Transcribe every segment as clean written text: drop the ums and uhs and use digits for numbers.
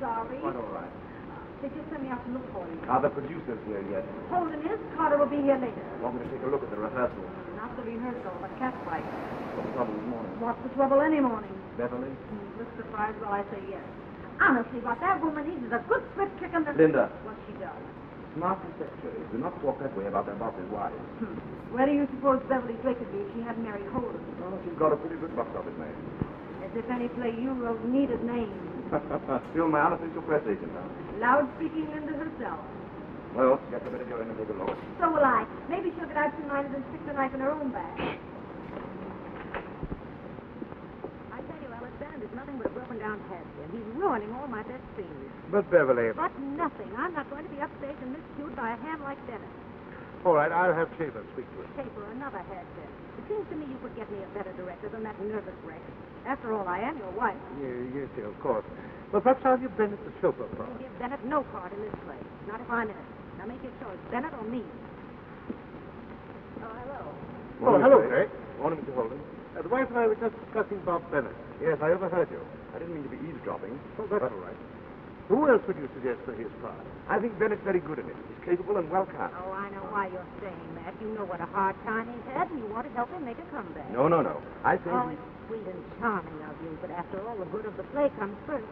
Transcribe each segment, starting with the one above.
sorry. Quite all right. They just sent me out to look for you. Are the producers here yet? Holden is. Carter will be here later. Want me to take a look at the rehearsal? Not the rehearsal, but catfight. What's the trouble this morning? What's the trouble any morning? Beverly? Look surprised while I say yes. Honestly, what that woman needs is a good split kick in the... Linda. What she does. Smart secretaries do not talk that way about their bosses' wives. Where do you suppose Beverly Drake would be if she hadn't married Holden? Well, she's got a pretty good box office name. As if any play you wrote needed names. Still my unofficial press agent, huh? Loud-speaking Linda herself. Well, guess I better go in and take a look. So will I. Maybe she'll get absent-minded and stick the knife in her own bag. I tell you, Alice, Bennett is nothing but a broken-down head, and he's ruining all my best scenes. But, Beverly... But nothing. I'm not going to be upstaged and miscued by a ham like Bennett. All right, I'll have Schaefer speak to him. Schaefer, another head, then. It seems to me you could get me a better director than that nervous wreck. After all, I am your wife. Yes, of course. But perhaps I'll give Bennett the chauffeur part. Give Bennett no part in this play. Not if I'm in it. Now make your choice, Bennett or me. Oh, hello. Hello, Craig. Morning, Mr. Holden. The wife and I were just discussing Bob Bennett. Yes, I overheard you. I didn't mean to be eavesdropping. Oh, that's all right. Who else would you suggest for his part? I think Bennett's very good in it. He's capable and well cast. Oh, I know why you're saying that. You know what a hard time he's had, and you want to help him make a comeback. No. I think... Oh, it's sweet and charming of you, but after all, the good of the play comes first.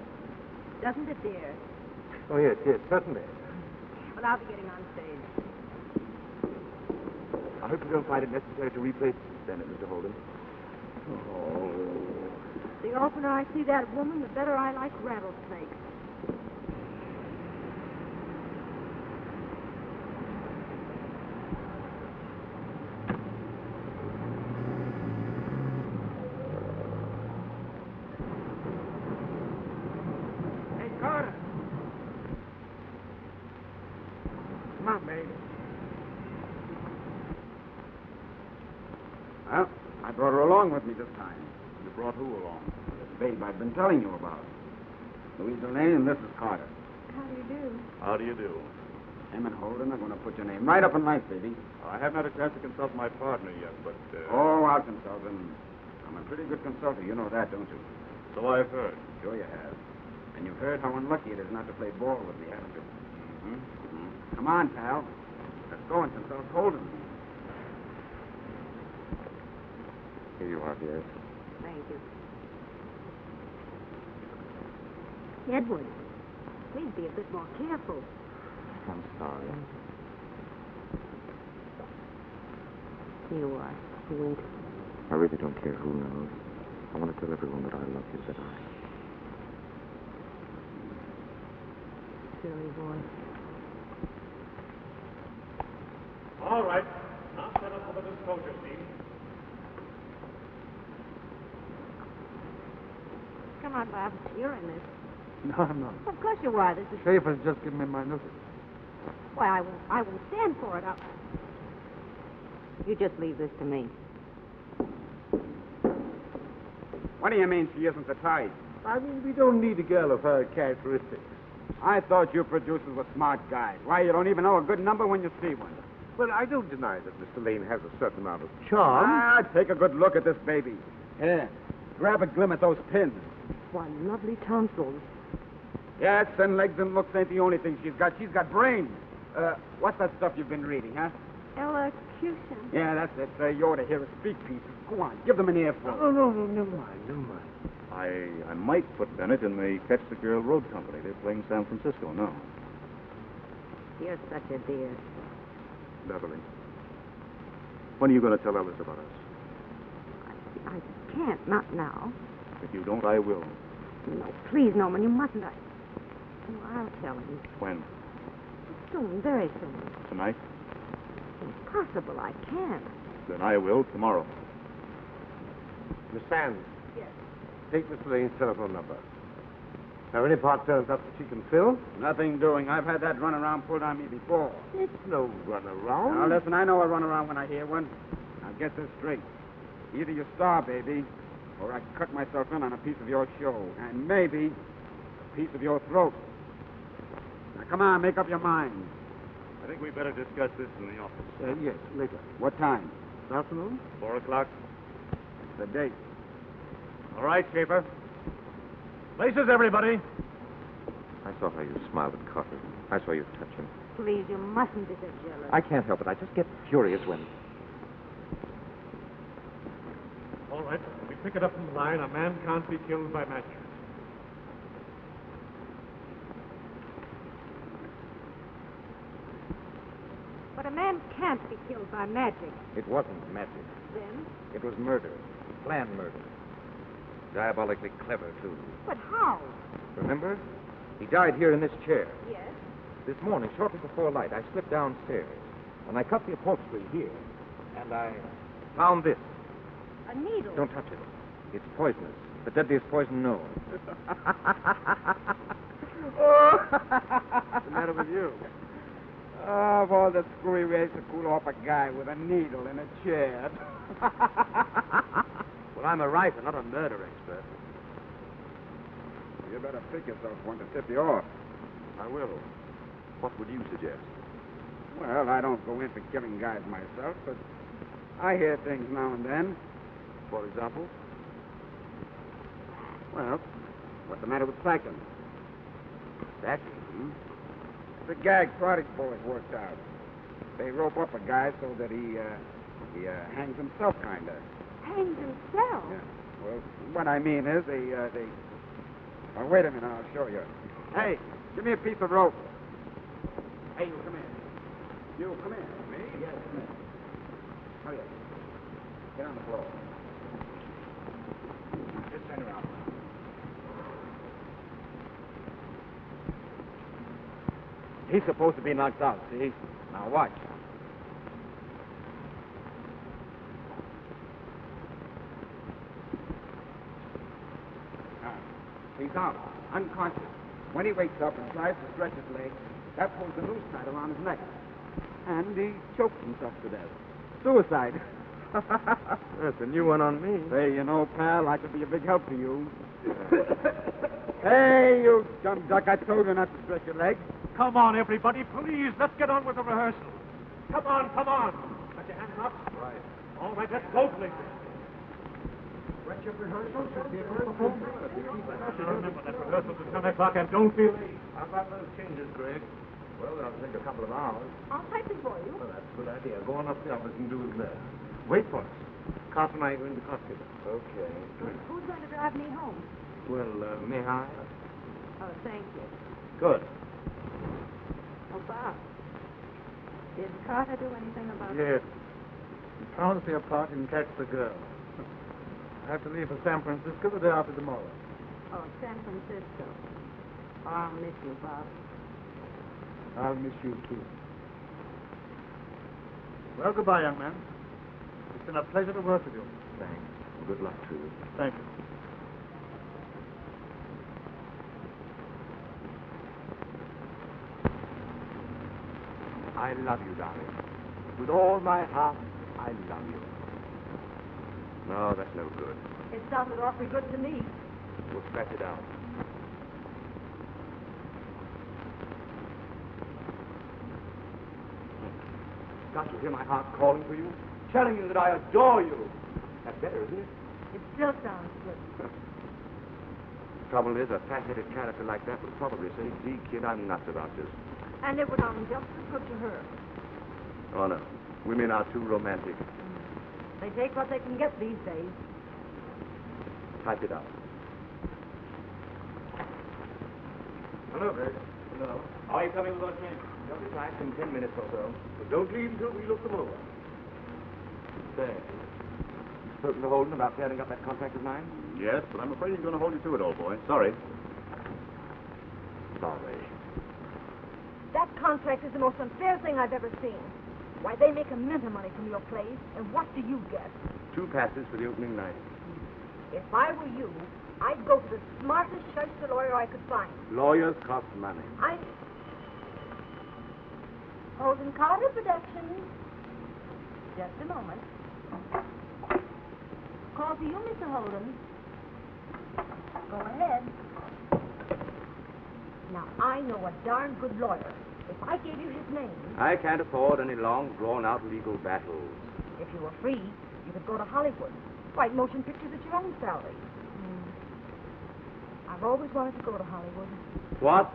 Doesn't it, dear? Oh, yes, certainly. Well, I'll be getting on stage. I hope you don't find it necessary to replace Bennett, Mr. Holden. Oh. The oftener I see that woman, the better I like rattlesnakes. Hey, Carter. Come on, baby. Well, I brought her along with me this time. You brought who along? The babe I've been telling you about. Louise Delane and Mrs. Carter. How do you do? How do you do? Em and Holden are going to put your name right up in lights, baby. I haven't had a chance to consult my partner yet, but... Oh, I'll consult him. I'm a pretty good consultant. You know that, don't you? So I've heard. Sure you have. And you've heard how unlucky it is not to play ball with me, haven't you? Mm-hmm. Come on, pal. Let's go and consult Holden. Here you are, dear. Thank you. Edward, please be a bit more careful. I'm sorry. You are sweet. I really don't care who knows. I want to tell everyone that I love you, that I... Silly boy. All right. Now set up for the disclosure scene. Come on, Bob. You're in this. No, I'm not. Of course you are. This is... Schaefer's just given me my notice. Why, I won't stand for it. You just leave this to me. What do you mean she isn't the type? I mean, we don't need a girl of her characteristics. I thought you producers were smart guys. Why, you don't even know a good number when you see one. Well, I don't deny that Mr. Lane has a certain amount of charm. Ah, take a good look at this baby. Here, grab a glim at those pins. Why, lovely tonsils. Yes, and legs and looks ain't the only thing she's got. She's got brains. What's that stuff you've been reading, huh? Elocution. Yeah, that's it. You ought to hear her speak pieces. Go on, give them an earful. No, never mind. I might put Bennett in the Catch the Girl Road Company. They're playing San Francisco now. You're such a dear. Beverly, when are you going to tell Ellis about us? I can't, not now. If you don't, I will. No, please, Norman, you mustn't. Oh, I'll tell him. When? Soon, very soon. Tonight? Impossible, I can't. Then I will tomorrow. Miss Sands. Yes. Take Mr. Lane's telephone number. Now, any part turns up that she can fill? Nothing doing. I've had that runaround pulled on me before. It's no runaround. Now, listen, I know a runaround when I hear one. Now, get this straight. Either you star, baby, or I cut myself in on a piece of your show. And maybe a piece of your throat. Now, come on, make up your mind. I think we better discuss this in the office. Yes, later. What time? This afternoon? 4 o'clock. The date. All right, Schaefer. Places, everybody. saw how you smiled at Carter. I saw you touch him. Please, you mustn't be so jealous. I can't help it. I just get furious when... All right, we pick it up from the line. A man can't be killed by magic. But a man can't be killed by magic. It wasn't magic. Then? It was murder. Planned murder. Diabolically clever, too. But how? Remember? He died here in this chair. Yes. This morning, shortly before light, I slipped downstairs. And I cut the upholstery here. And I found this. A needle. Don't touch it. It's poisonous. The deadliest poison known. What's the matter with you? Oh, of all the screwy ways to cool off a guy with a needle in a chair. Well, I'm a writer, not a murder expert. You better pick yourself one to tip you off. I will. What would you suggest? Well, I don't go in for killing guys myself, but I hear things now and then. For example? Well, what's the matter with Sacking? Sacking? The gag Prodigy boys worked out. They rope up a guy so that he hangs himself, kind of. Hangs himself? Yeah. Well, what I mean is they... Oh, wait a minute, I'll show you. Hey, give me a piece of rope. Hey, you come here. You, come here. Me? Yes, come here. Oh, yeah. Get on the floor. Just turn around. He's supposed to be knocked out, see? Now watch. He's out, unconscious. When he wakes up and tries to stretch his leg, that pulls the noose tight around his neck. And he chokes himself to death. Suicide. That's a new one on me. Hey, you know, pal, I could be a big help to you. Hey, you dumb duck, I told you not to stretch your leg. Come on, everybody, please. Let's get on with the rehearsal. Come on, come on. Got your hands up? Right. All right, let's go, please. Rehearsal? Remember that rehearsal is 10 o'clock, and don't be late. How about those changes, Greg? Well, that'll take a couple of hours. I'll type it for you. Well, that's a good idea. Go on up the office and do it there. Wait for us. Carter and I are going to the costume. Okay. Who's going to drive me home? Well, may I? Oh, thank you. Good. Oh, Bob. Did Carter do anything about it? Yes. He promised me a part in Catch the Girl. I have to leave for San Francisco the day after tomorrow. Oh, San Francisco. Oh, I'll miss you, Bob. I'll miss you, too. Well, goodbye, young man. It's been a pleasure to work with you. Thanks. Good luck to you. Thank you. I love you, darling. With all my heart, I love you. No, that's no good. It sounded awfully good to me. We'll scratch it out. Don't you hear my heart calling for you? Telling you that I adore you. That's better, isn't it? It still sounds good. Trouble is, a fat-headed character like that would probably say, gee, kid, I'm nuts about this. And it would sound just as good to her. Oh, no. Women are too romantic. They take what they can get these days. Type it up. Hello, Greg. Hello. How are you coming with those changes? They'll be typed in 10 minutes or so. But don't leave until we look them over. Say, you spoken to Holden about tearing up that contract of mine? Yes, but I'm afraid he's going to hold you to it, old boy. Sorry. Sorry. That contract is the most unfair thing I've ever seen. Why, they make a mint of money from your plays, and what do you get? 2 passes for the opening night. If I were you, I'd go for the smartest shyster lawyer I could find. Lawyers cost money. Holden Carter Productions. Just a moment. Call for you, Mr. Holden. Go ahead. Now, I know a darn good lawyer. If I gave you his name, I can't afford any long, drawn-out legal battles. if you were free, you could go to Hollywood. Write motion pictures at your own salary. I've always wanted to go to Hollywood. What?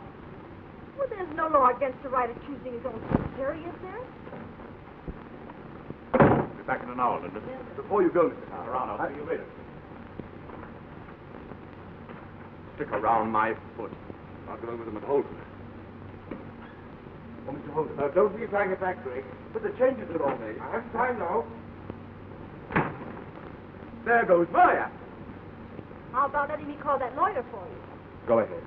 Well, there's no law against the right of choosing his own secretary, is there? Be back in an hour, Linda. Before you go, Mr. Carter, I'll see you later. Stick around my foot. I'll go over them and hold them. Oh, Mr. Holden. Don't be trying it back, Greg. But the changes are all made. I haven't time now. There goes my act. How about letting me call that lawyer for you? Go ahead.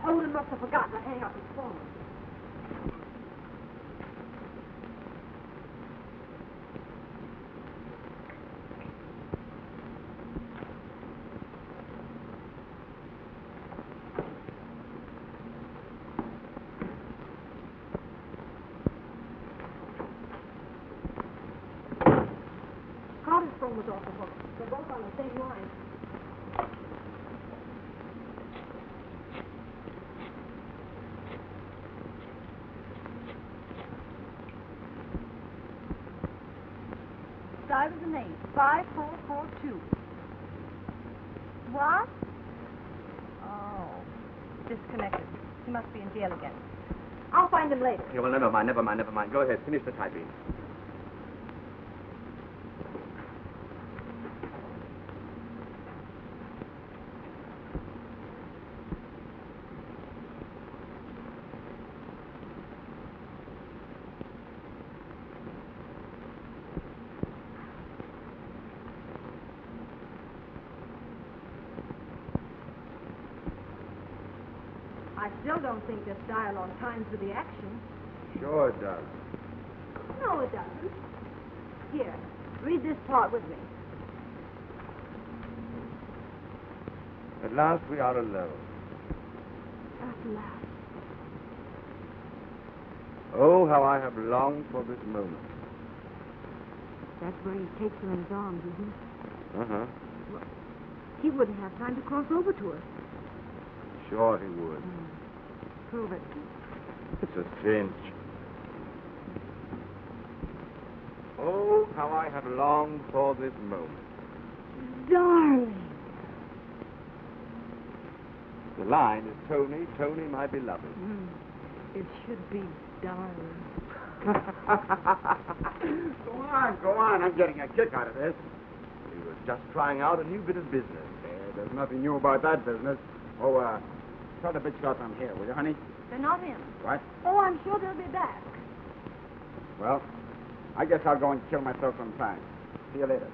Holden must have forgotten to hang up his phone. Carter's phone was off the hook. They're both on the same line. Stuyvesant 5442. What? Oh, disconnected. He must be in jail again. I'll find him later. Yeah, well, never mind. Go ahead. Finish the typing. I still don't think this dialogue times with the action. Sure it does. No, it doesn't. Here, read this part with me. At last we are alone. At last. Oh, how I have longed for this moment. That's where he takes her in his arms, isn't it? Uh-huh. He wouldn't have time to cross over to her. Sure he would. Prove it. It's a cinch. Oh, how I have longed for this moment. Darling. The line is Tony, Tony, my beloved. It should be darling. Go on. I'm getting a kick out of this. We were just trying out a new bit of business. There's nothing new about that business. Oh, tell the bitch I'm here, will you, honey? They're not in. What? Oh, I'm sure they'll be back. Well, I guess I'll go and kill myself sometime. See you later.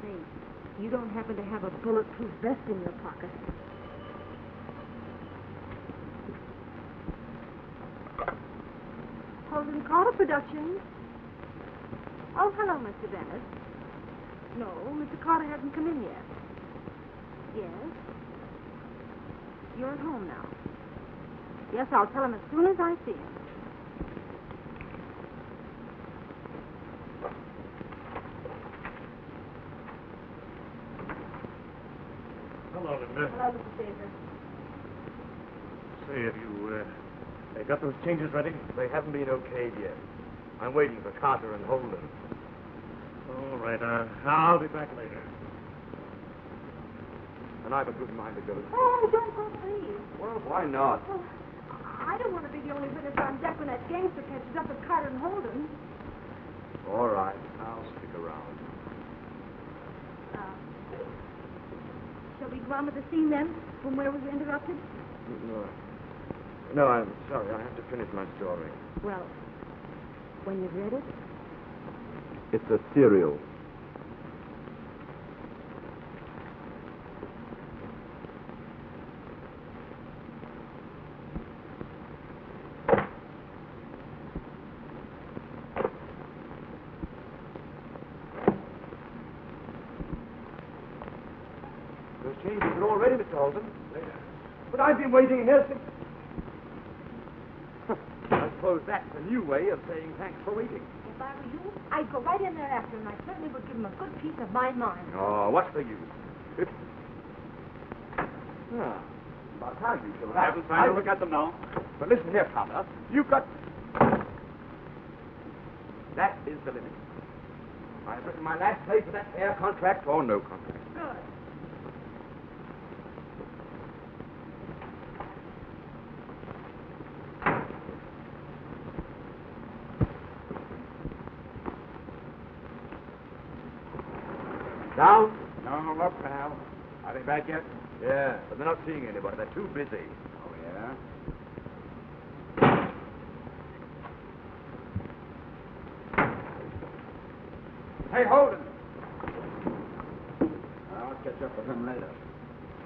Say, you don't happen to have a bulletproof vest in your pocket? Holden Carter Productions. Oh, hello, Mr. Bennett. No, Mr. Carter hasn't come in yet. Yes? You're at home now. Yes, I'll tell him as soon as I see him. Hello, Linda. Hello, Mr. Sager. Say, have you got those changes ready? They haven't been okayed yet. I'm waiting for Carter and Holden. All right, I'll be back later. And I've a good mind to go. Oh, don't go, please. Well, why not? Well, I don't want to be the only witness on deck when that gangster catches up with Carter and Holden. All right, I'll stick around. Shall we go on with the scene then, from where we were interrupted? No, I'm sorry. I have to finish my story. Well, when you've read it. It's a serial. Those changes are all ready, Mr. Holden. But I've been waiting here since... I suppose that's a new way of saying thanks for waiting. If I were you, I'd go right in there after him. I certainly would give him a good piece of my mind. Oh, what's the use? About time you showed up. I haven't time to look at them now. But listen here, Carter. You've got... is the limit. I've written my last say for that air contract or no contract. Good. Down? No, look, pal. Are they back yet? Yeah, but they're not seeing anybody. They're too busy. Oh, yeah? Hey, Holden! I'll catch up with him later.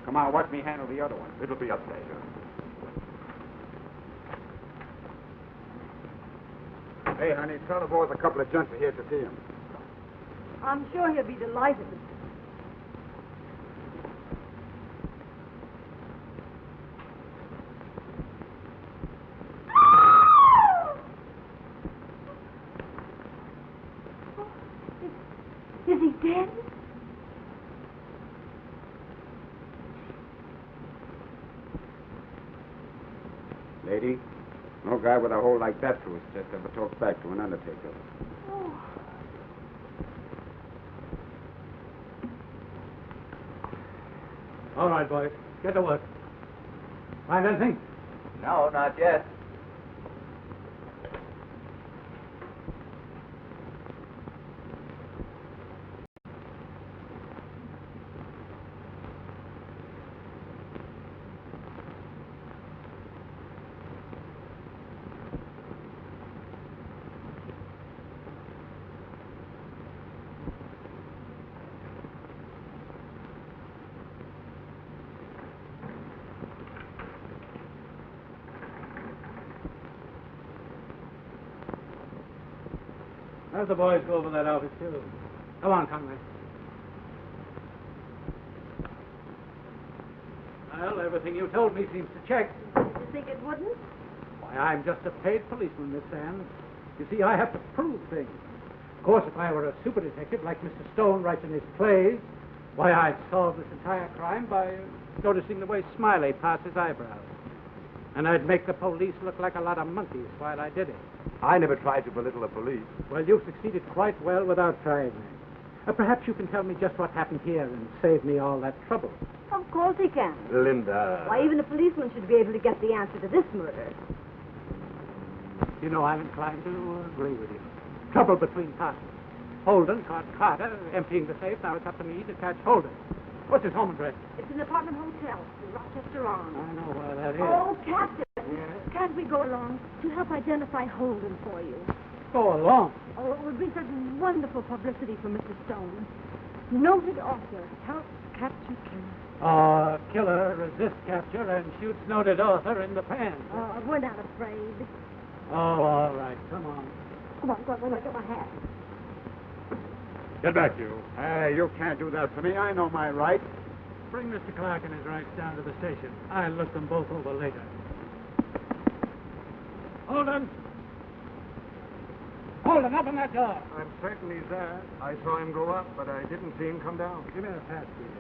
Come on, watch me handle the other one. It'll be up later. Hey, honey, tell the boys a couple of gents are here to see him. I'm sure he'll be delighted. Is he dead? Lady, no guy with a hole like that through his chest ever talks back to an undertaker. Oh. All right, boys. Get to work. Find anything? No, not yet. Have the boys go over that office, too. Come on, Conway. Well, everything you told me seems to check. You think it wouldn't? Why, I'm just a paid policeman, Miss Sands. You see, I have to prove things. Of course, if I were a super detective like Mr. Stone writes in his plays, why, I'd solve this entire crime by noticing the way Smiley parts his eyebrows. And I'd make the police look like a lot of monkeys while I did it. I never tried to belittle the police. Well, you've succeeded quite well without trying that. Perhaps you can tell me just what happened here and save me all that trouble. Of course he can. Linda. Why, even a policeman should be able to get the answer to this murder. You know, I'm inclined to agree with you. Trouble between partners. Holden caught Carter emptying the safe. Now it's up to me to catch Holden. What's his home address? It's an apartment hotel in Rochester Arms. I know where that is. Oh, Captain! Yes? Can't we go along to help identify Holden for you? Go along. Oh, it would be such wonderful publicity for Mr. Stone. Noted author helps capture killer. Killer resists capture and shoots noted author in the pan. Oh, we're not afraid. Oh, all right. Come on. Come on, get my hat. Get back, you. Hey, you can't do that to me. I know my rights. Bring Mr. Clark and his rights down to the station. I'll look them both over later. Holden! Holden, open that door. I'm certain he's there. I saw him go up, but I didn't see him come down. Give me a pass, please.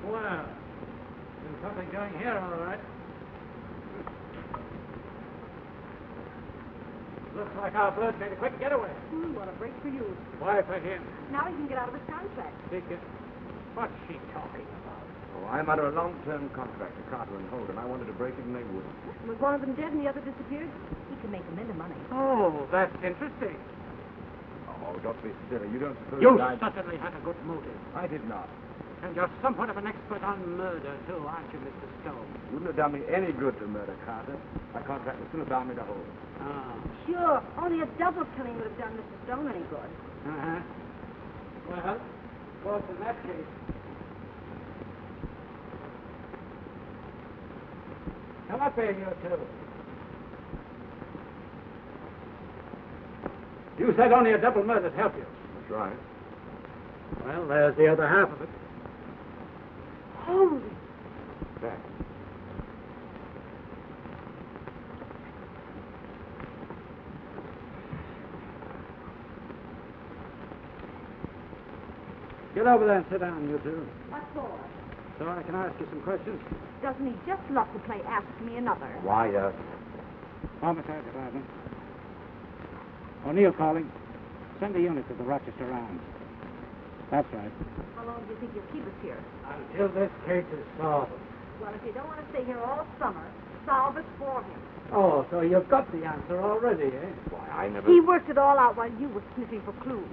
Well, there's something going here, all right. Looks like our bird made a quick getaway. What a break for you. Why for him? Now he can get out of his contract. Ticket. What's she talking about? Oh, I'm under a long-term contract to Carter and Holden. I wanted to break it, and they wouldn't. Was one of them dead and the other disappeared? He could make a mint of money. Oh, that's interesting. Oh, don't be silly. You don't suppose You I... certainly had a good motive. I did not. And you're somewhat of an expert on murder, too, aren't you, Mr. Stone? Wouldn't have done me any good to murder Carter. My contract was still bound me to Holden. Ah. Sure. Only a double killing would have done Mr. Stone any good. Uh-huh. Well, of course, in that case... Come up here, you two. You said only a double murder'd help you. That's right. Well, there's the other half of it. Holy. That. Get over there and sit down, you two. What for? So I can ask you some questions? Doesn't he just love to play Ask Me Another? Why, Homicide Department. O'Neill calling. Send a unit to the Rochester Arms. That's right. How long do you think you'll keep us here? Until this case is solved. Well, if you don't want to stay here all summer, solve it for him. Oh, so you've got the answer already, eh? why, I never... He worked it all out while you were sniffing for clues.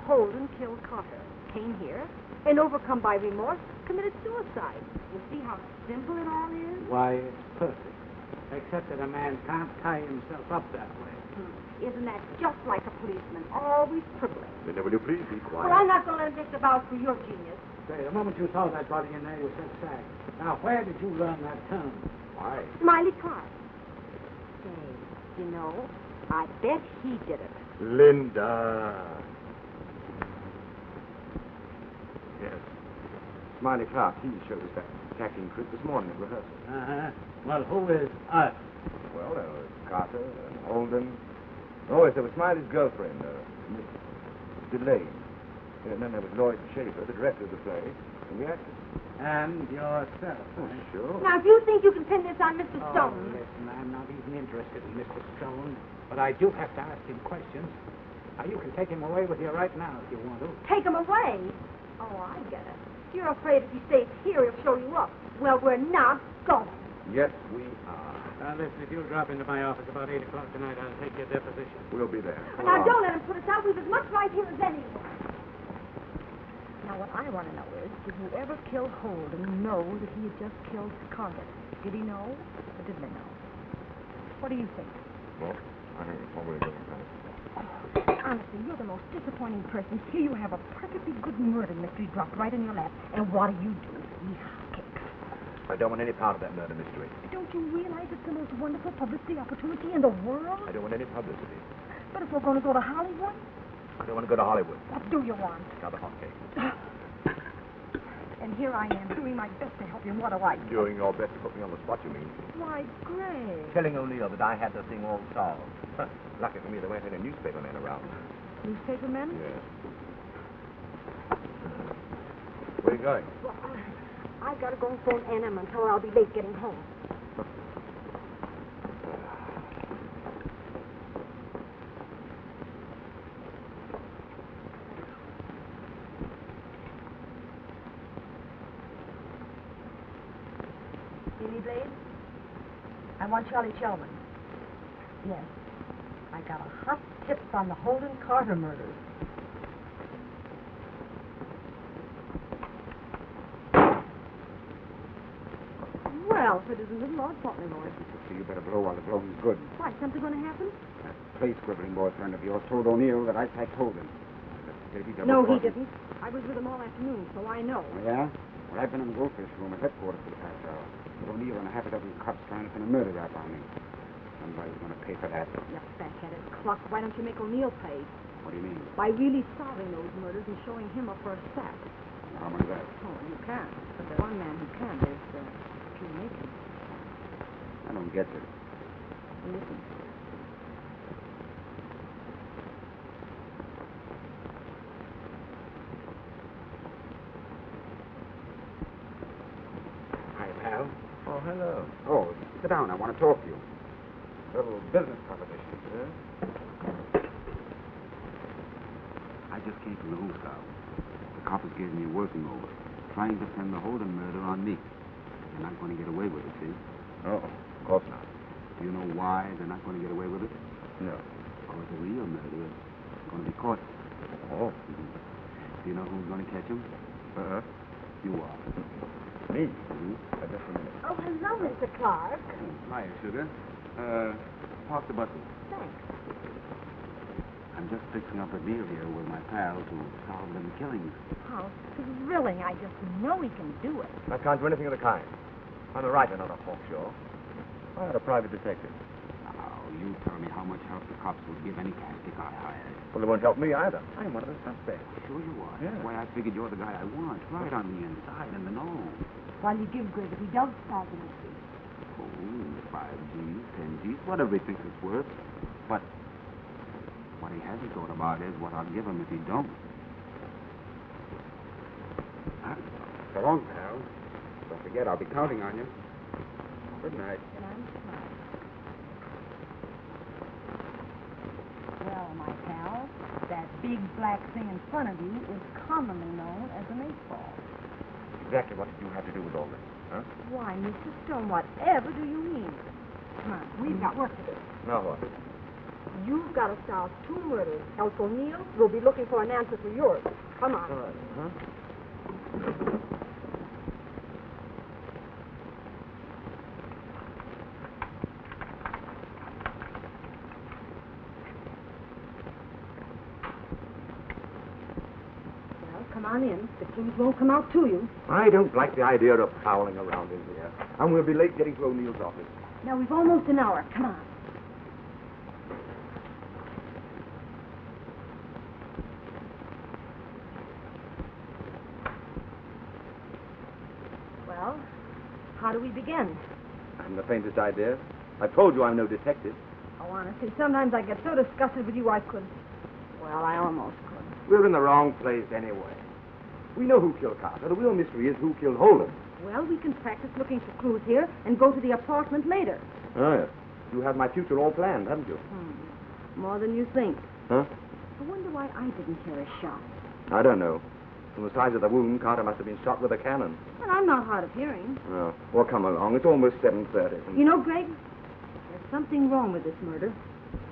Holden killed Carter, came here, and overcome by remorse, committed suicide. You see how simple it all is? Why, it's perfect. Except that a man can't tie himself up that way. Isn't that just like a policeman, always privileged? Then will you please be quiet? Well, I'm not going to let him disavow for your genius. Say, the moment you saw that body in there, you said sack. Now, where did you learn that term? Why? Smiley Carr. Say, you know, I bet he did it. Linda. Yes. Smiley Clark, he showed us that tacking trick this morning at rehearsal. Uh-huh. Well, who is us? Well, there was Carter and Holden. Oh, yes, there was Smiley's girlfriend, Miss Delane. And then there was Lloyd Schaefer, the director of the play, and the actor. And yourself. Oh, sure. Now, if you think you can pin this on Mr. Oh, Stone... listen, I'm not even interested in Mr. Stone, but I do have to ask him questions. Now, you can take him away with you right now if you want to. Take him away? Oh, I get it. You're afraid if he stays here, he'll show you up. Well, we're not going. Yes, we are. Listen, if you'll drop into my office about 8 o'clock tonight, I'll take your deposition. We'll be there. Now, don't let him put us out. We've as much right here as anyone. Now, what I want to know is, did whoever killed Holden know that he had just killed Carter? Did he know, or did they know? What do you think? Well, I think it's probably doesn't matter. Honestly, you're the most disappointing person. Here you have a perfectly good murder mystery dropped right in your lap, and what do? Eat cakes. I don't want any part of that murder mystery. Don't you realize it's the most wonderful publicity opportunity in the world? I don't want any publicity. But if we're going to go to Hollywood, I don't want to go to Hollywood. what do you want? Another hot cake. And here I am, doing my best to help you, and what do I do? Doing your best to put me on the spot, you mean? Why, Greg. Telling O'Neill that I had the thing all solved. Huh. Lucky for me there weren't any newspaper men around. Newspaper men? Yes. Where are you going? Well, I've got to go and phone Anna and tell her I'll be late getting home. See me, Blade? I want Charlie Shelman. Yes. I got a hot tip on the Holden Carter murders. Well, if it isn't little Lord Fauntleroy. So you better blow while the blowing's good. Why, something going to happen? That play scribbling boyfriend of yours told O'Neill that I sacked Holden. No, he didn't. I was with him all afternoon, so I know. Oh, yeah? Well, I've been in the goldfish room at headquarters for the past hour. With O'Neill and a half a dozen cops trying to pin a murder rap on me. Somebody's going to pay for that. You fat-headed cluck. Why don't you make O'Neill pay? What do you mean? By really solving those murders and showing him up for a sack. How much is that? Oh, you can. But there's one man who can. There's Peter Mason. I don't get this. Listen. Hi, pal. Oh, hello. Oh, sit down. I want to talk to you. A little business proposition. Yeah? I just came from the hotel. The coppers gave me a working over, trying to pin the Holden murder on me. They're not going to get away with it, see? Oh, of course not. Do you know why they're not going to get away with it? No. Because the real murderer is going to be caught. Oh. Do you know who's going to catch him? Uh-huh. You are. Me? Mm-hmm. Just a minute. Oh, hello, Mr. Clark. Hiya, sugar. Park the buses. Thanks. I'm just fixing up a deal here with my pal to solve them killings. How thrilling. I just know he can do it. I can't do anything of the kind. I'm a writer, not a Hawkshaw. I had a private detective. Now, you tell me how much help the cops would give any castic I hired. Well, it won't help me either. I'm one of the suspects. Sure you are. Yeah. That's why I figured you're the guy I want. Right on the inside and the know. While you give Greg if he does solve the mystery. Oh, 5Gs, 10Gs, whatever he thinks it's worth. But what he hasn't thought about is what I'll give him if he don't. Huh? So long, pal. Don't forget, I'll be counting on you. Good night. Good night, Mr. Clark. Well, my pal, that big black thing in front of you is commonly known as an 8-ball. Exactly what did you have to do with all this, huh? Why, Mr. Stone, whatever do you mean? Come on, we've got work to do. Now what? You've got to solve 2 murders. Else O'Neill will be looking for an answer for yours. Come on. Huh? Well, come on in. The clues won't come out to you. I don't like the idea of prowling around in here. And we'll be late getting to O'Neill's office. Now, we've almost an hour. Come on. Well, how do we begin? I haven't the faintest idea. I told you I'm no detective. Oh, honestly, sometimes I get so disgusted with you I could. Well, I almost could. We're in the wrong place anyway. We know who killed Carter. The real mystery is who killed Holden. Well, we can practice looking for clues here and go to the apartment later. Oh, yes. You have my future all planned, haven't you? More than you think. Huh? I wonder why I didn't hear a shot. I don't know. From the size of the wound, Carter must have been shot with a cannon. Well, I'm not hard of hearing. Oh, well, come along. It's almost 7:30. You know, Greg, there's something wrong with this murder.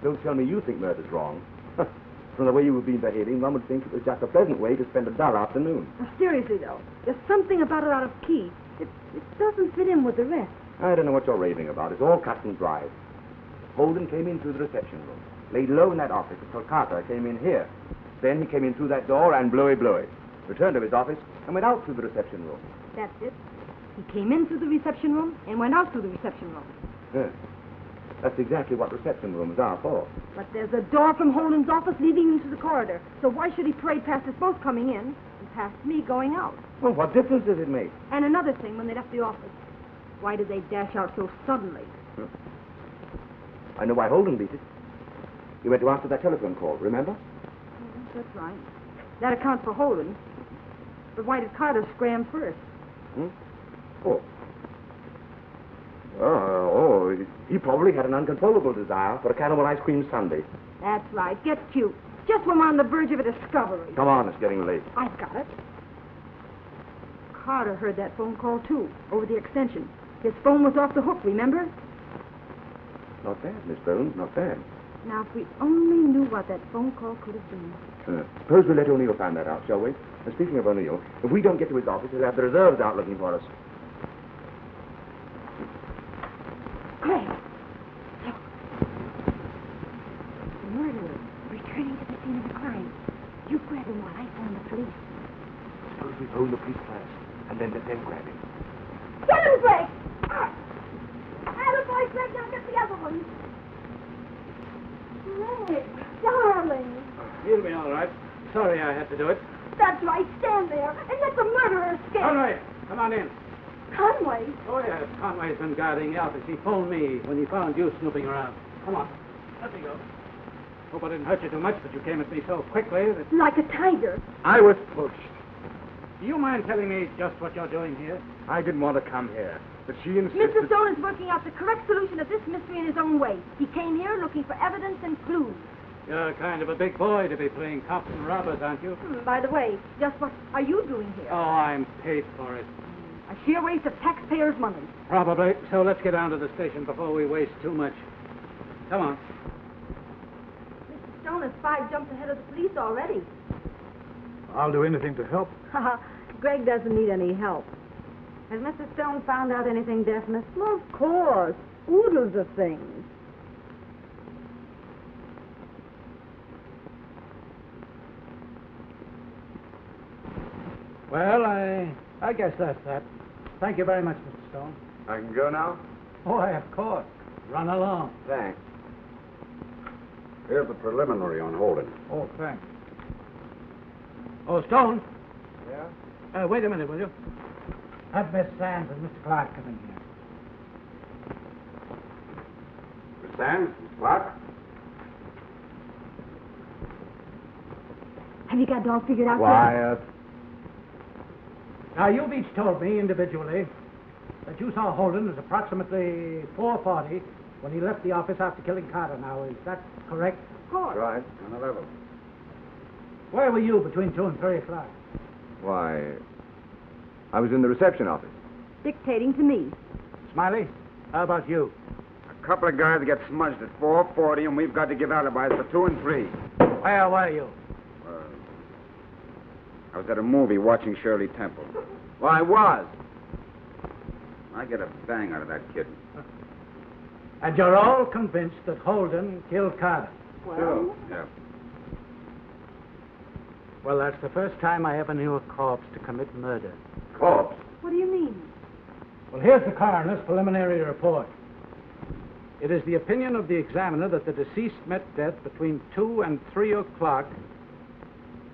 Don't tell me you think murder's wrong. From the way you've been behaving, one would think it was just a pleasant way to spend a dull afternoon. Now, seriously, though, there's something about it out of key. It doesn't fit in with the rest. I don't know what you're raving about. It's all cut and dried. Holden came in through the reception room, laid low in that office until Carter came in here. Then he came in through that door and blowy, returned to his office, and went out through the reception room. That's it. He came in through the reception room and went out through the reception room. Yes. That's exactly what reception rooms are for. But there's a door from Holden's office leading into the corridor. So why should he parade past us both coming in and past me going out? Well, what difference does it make? And another thing, when they left the office, why did they dash out so suddenly? I know why Holden beat it. He went to answer that telephone call, remember? That's right. That accounts for Holden. But why did Carter scram first? Oh. He probably had an uncontrollable desire for a caramel ice cream sundae. That's right. Get cute. Just when we're on the verge of a discovery. Come on, it's getting late. I've got it. Carter heard that phone call, too, over the extension. His phone was off the hook, remember? Not bad, Miss Bones, not bad. Now, if we only knew what that phone call could have been. Suppose we let O'Neill find that out, shall we? And speaking of O'Neill, if we don't get to his office, he'll have the reserves out looking for us. Greg, look. The murderer returning to the scene of the crime. You grab him while I phone the police. Suppose we phone the police first, and then let them grab him. Get him, Greg! Attaboy, Greg, now get the other one. Greg, darling. He'll be all right. Sorry I had to do it. That's right. Stand there and let the murderer escape. Conway, come on in. Conway? Oh, yes. Conway's been guarding the office. He phoned me when he found you snooping around. Come on. Let me go. Hope I didn't hurt you too much, but you came at me so quickly that... Like a tiger. I was pushed. Do you mind telling me just what you're doing here? I didn't want to come here, but she insisted... Mr. Stone is working out the correct solution of this mystery in his own way. He came here looking for evidence and clues. You're kind of a big boy to be playing cops and robbers, aren't you? By the way, just what are you doing here? Oh, I'm paid for it. A sheer waste of taxpayers' money. Probably. So let's get down to the station before we waste too much. Come on. Mr. Stone has 5 jumps ahead of the police already. I'll do anything to help. Greg doesn't need any help. Has Mr. Stone found out anything definite? Well, of course. Oodles of things. Well, I guess that's that. Thank you very much, Mr. Stone. I can go now? Why, of course. Run along. Thanks. Here's the preliminary on Holden. Oh, thanks. Oh, Stone. Yeah? Wait a minute, will you? Have Miss Sands and Mr. Clark come in here. Miss Sands, Miss Clark? Have you got it all figured out? Quiet. Now, you've each told me individually that you saw Holden at approximately 4:40 when he left the office after killing Carter. Now, is that correct? Of course. Right. On the level. Where were you between 2 and 3 o'clock? Why, I was in the reception office. Dictating to me. Smiley, how about you? A couple of guys get smudged at 4:40, and we've got to give alibis for 2 and 3. Where were you? I was at a movie watching Shirley Temple. Well, I was. I get a bang out of that kid. And you're all convinced that Holden killed Carter? Well, Yeah. Well, that's the first time I ever knew a corpse to commit murder. Corpse? what do you mean? Well, here's the coroner's preliminary report. It is the opinion of the examiner that the deceased met death between 2 and 3 o'clock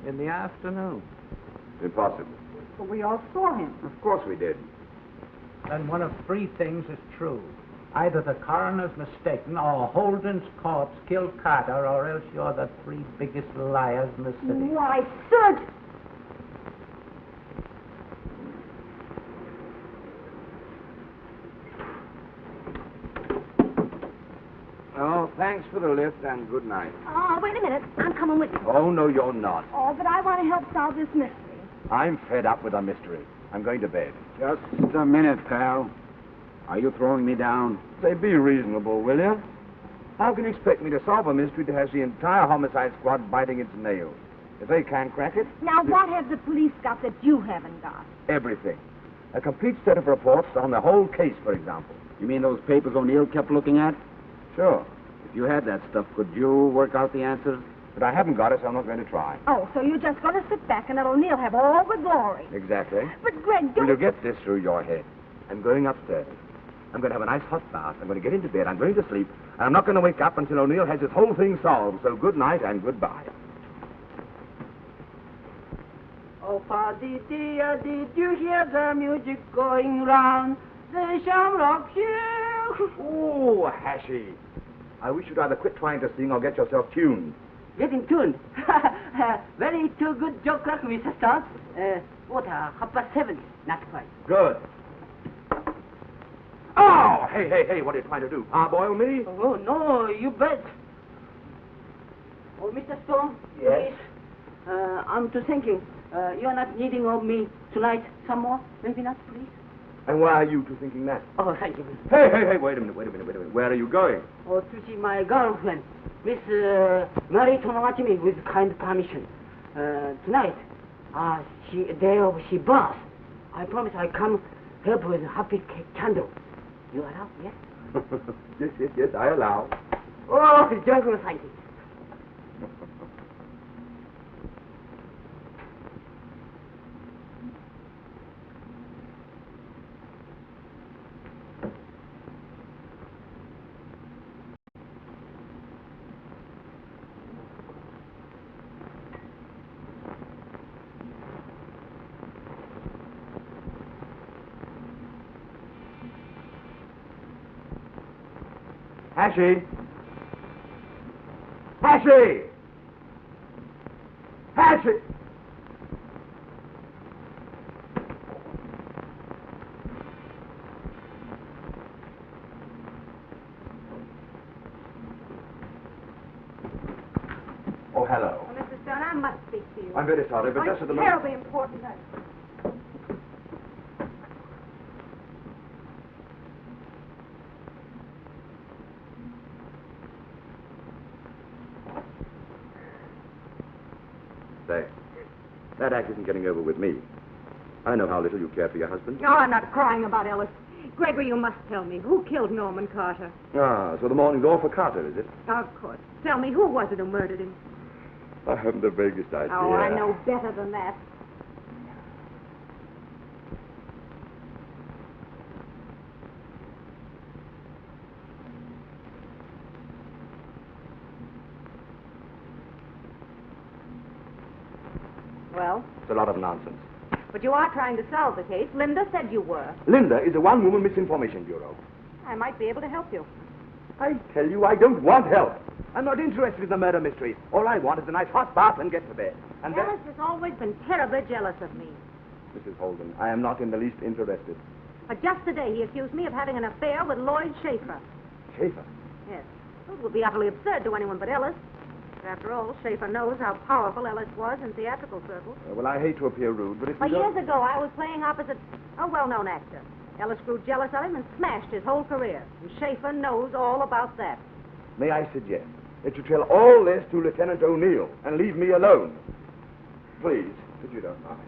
in the afternoon. Impossible. But we all saw him. Of course we did. Then one of 3 things is true. Either the coroner's mistaken, or Holden's corpse killed Carter, or else you're the 3 biggest liars in the city. Why, sir! Oh, thanks for the lift and good night. Oh, wait a minute. I'm coming with you. Oh, no, you're not. Oh, but I want to help solve this mystery. I'm fed up with a mystery. I'm going to bed. Just a minute, pal. Are you throwing me down? Say, be reasonable, will you? How can you expect me to solve a mystery that has the entire homicide squad biting its nails? If they can't crack it, Now, what have the police got that you haven't got? everything. A complete set of reports on the whole case, for example. You mean those papers O'Neill kept looking at? Sure. If you had that stuff, could you work out the answers? But I haven't got it, so I'm not going to try. Oh, so you're just going to sit back and let O'Neill have all the glory. Exactly. But, Greg, Will don't... you get this through your head? I'm going upstairs. I'm going to have a nice hot bath. I'm going to get into bed. I'm going to sleep. And I'm not going to wake up until O'Neill has this whole thing solved. So good night and goodbye. Oh, Paddy dear, did you hear the music going round the Shamrock Hill? Oh, Hashy. I wish you'd either quit trying to sing or get yourself tuned. Getting tuned. Very too good joke, Mr. Stone. What, 7:30? Not quite. Good. Oh, hey, what are you trying to do? Parboil me? Oh, no, you bet. Oh, Mr. Stone? Yes? Please. I'm to thinking. You're not needing of me tonight some more? Maybe not, please? And why are you two thinking that? Oh, thank you. Hey, wait a minute. Where are you going? Oh, to see my girlfriend, Miss Mary Tonomachimi, with kind permission. Tonight, she birth. I promise I come help with happy candle. You allow, yes? Yes, I allow. Oh, joyful thank you. Hashy! Hashy! Hashy! Oh, hello. Oh, Mr. Stone, I must speak to you. I'm very sorry, but just at the moment... terribly important. Say, that act isn't getting over with me. I know how little you care for your husband. No, I'm not crying about Ellis. Gregory, you must tell me. Who killed Norman Carter? Ah, so the morning's all for Carter, is it? Of course. Tell me, who was it who murdered him? I haven't the vaguest idea. Oh, I know better than that. Well? It's a lot of nonsense. But you are trying to solve the case. Linda said you were. Linda is a one-woman misinformation bureau. I might be able to help you. I tell you, I don't want help. I'm not interested in the murder mystery. All I want is a nice hot bath and get to bed. And Ellis has always been terribly jealous of me. Mrs. Holden, I am not in the least interested. But just today he accused me of having an affair with Lloyd Schaefer. Schaefer? Yes. It would be utterly absurd to anyone but Ellis. After all, Schaefer knows how powerful Ellis was in theatrical circles. Well, I hate to appear rude, but if you Years ago, I was playing opposite a well-known actor. Ellis grew jealous of him and smashed his whole career. And Schaefer knows all about that. May I suggest that you tell all this to Lieutenant O'Neill and leave me alone? Please, if you don't mind.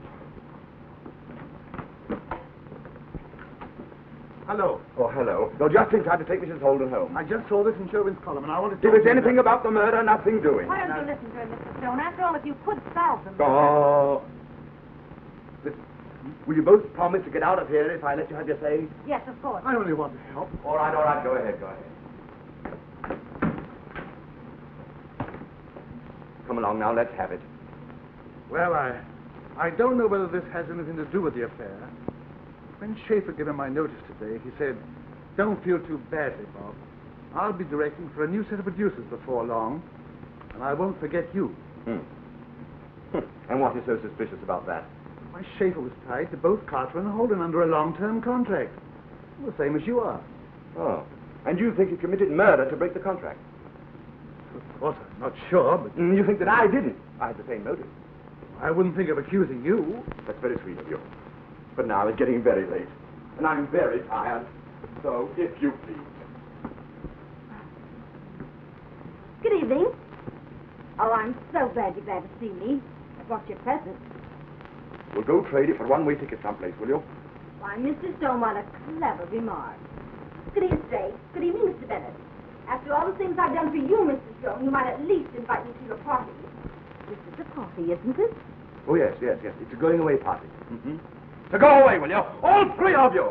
Hello. Oh, hello. You're just in time to take Mrs. Holden home. I just saw this in Sherwin's column, and I wanted to... If it's anything about the murder, nothing doing. Why don't you listen to him, Mr. Stone? After all, if you could solve them... Oh. Listen, will you both promise to get out of here if I let you have your say? Yes, of course. I only want to help. All right, go ahead. Come along now, let's have it. Well, I don't know whether this has anything to do with the affair. When Schaefer gave him my notice today, he said, "Don't feel too badly, Bob. I'll be directing for a new set of producers before long, and I won't forget you." And what is so suspicious about that? Why, Schaefer was tied to both Carter and Holden under a long-term contract. The same as you are. Oh. And you think he committed murder to break the contract? Of course, I'm not sure, but You think that I didn't? I had the same motive. I wouldn't think of accusing you. That's very sweet of you. But now it's getting very late, and I'm very tired. So, if you please. Good evening. Oh, I'm so glad you're glad to see me. I brought you a present. We'll go trade it for one-way ticket someplace, will you? Why, Mr. Stone, what a clever remark. Good evening, Stay. Good evening, Mr. Bennett. After all the things I've done for you, Mr. Stone, you might at least invite me to your party. This is a party, isn't it? Oh, yes. It's a going-away party. Mm-hmm. So go away, will you? All three of you!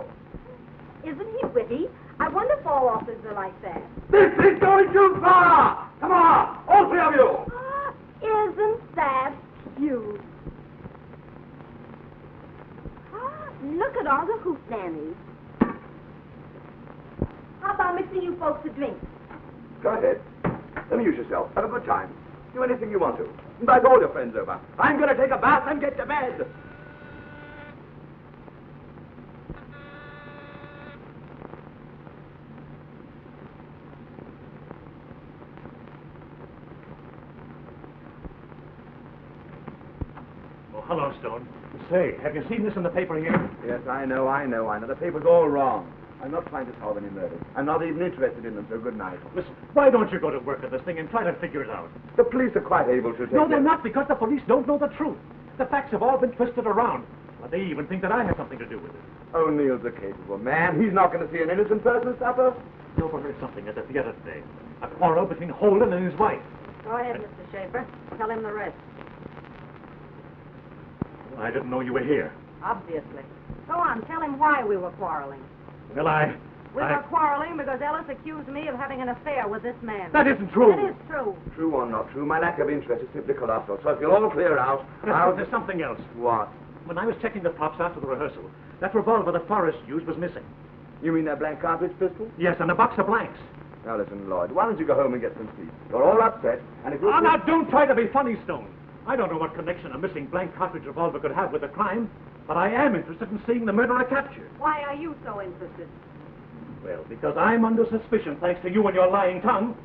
Isn't he witty? I wonder if all authors are like that. This is going too far! Come on, all three of you! Isn't that cute? Look at all the hootenannies. How about mixing you folks a drink? Go ahead. Amuse yourself. Have a good time. Do anything you want to. Invite all your friends over. I'm going to take a bath and get to bed. Oh, hello, Stone. Say, have you seen this in the paper here? Yes, I know. The paper's all wrong. I'm not trying to solve any murders. I'm not even interested in them, so good night. Listen, why don't you go to work at this thing and try to figure it out? The police are quite able to take No, they're it. not, because the police don't know the truth. The facts have all been twisted around. Well, they even think that I had something to do with it. O'Neill's a capable man. He's not going to see an innocent person suffer. You overheard something at the theater today. A quarrel between Holden and his wife. Go ahead, Mr. Schaefer. Tell him the rest. I didn't know you were here. Obviously. Go on, tell him why we were quarreling. Well, We were quarreling because Ellis accused me of having an affair with this man. That isn't true. It is true. True or not true, my lack of interest is simply colossal. So if you'll all clear out, There's something else. What? When I was checking the props after the rehearsal, that revolver the Forrest used was missing. You mean that blank cartridge pistol? Yes, and a box of blanks. Now listen, Lloyd, why don't you go home and get some sleep? You're all upset, and if you... Oh, now don't try to be funny, Stone. I don't know what connection a missing blank cartridge revolver could have with the crime, but I am interested in seeing the murderer captured. Why are you so interested? Well, because I'm under suspicion thanks to you and your lying tongue.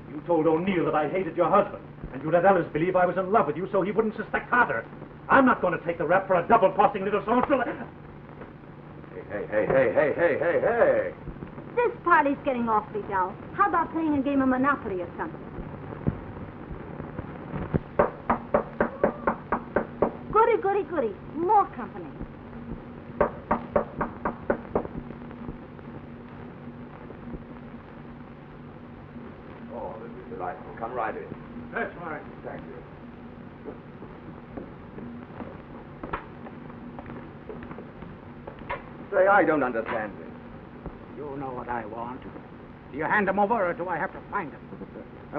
You told O'Neill that I hated your husband, and you let Ellis believe I was in love with you so he wouldn't suspect Carter. I'm not going to take the rap for a double-crossing little social... Hey. This party's getting awfully dull. How about playing a game of Monopoly or something? Goody. More company. Oh, this is delightful. Come right in. That's right. Thank you. Say, I don't understand this. You know what I want. Do you hand them over, or do I have to find them?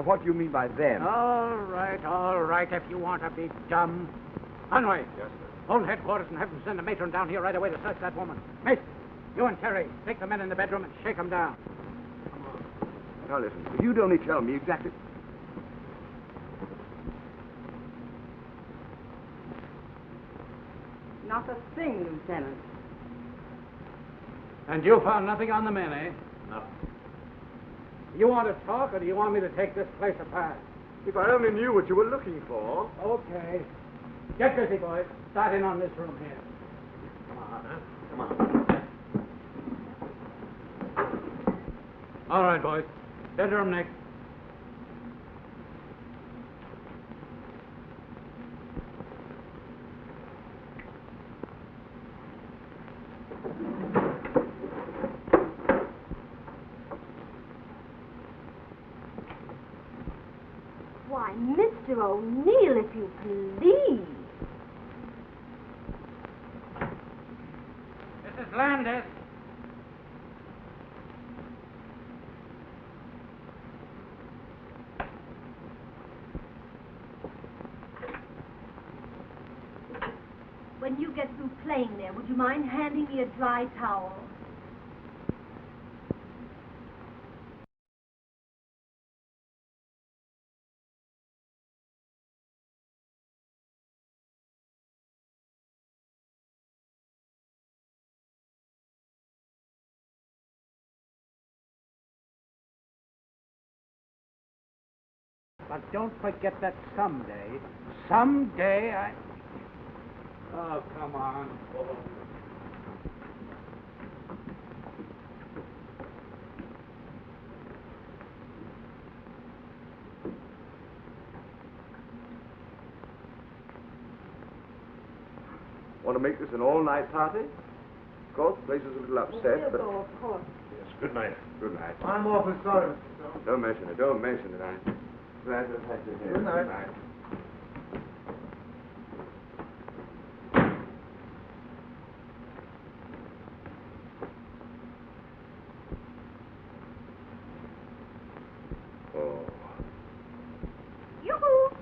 What do you mean by them? All right, if you want to be dumb. Conway. Yes, sir. Hold headquarters and have them send a matron down here right away to search that woman. Mate, you and Terry, take the men in the bedroom and shake them down. Now listen, if you'd only tell me exactly... Not a thing, Lieutenant. And you found nothing on the men, eh? Nothing. You want to talk, or do you want me to take this place apart? If I only knew what you were looking for. Okay. Get busy, boys. Start in on this room here. Come on, huh? Come on. All right, boys. Bedroom next. Why, Mr. O'Neill, if you please. Mrs. Landis. When you get through playing there, would you mind handing me a dry towel? But don't forget that someday I... Oh, come on. Want to make this an all-night party? Of course, the place is a little upset, but... Of course. Yes, good night. Good night. I'm awfully sorry, Mr. Stone. Don't mention it. Don't mention it. I'm glad to have had you here. Good night. Good night. Oh. Yoo-hoo!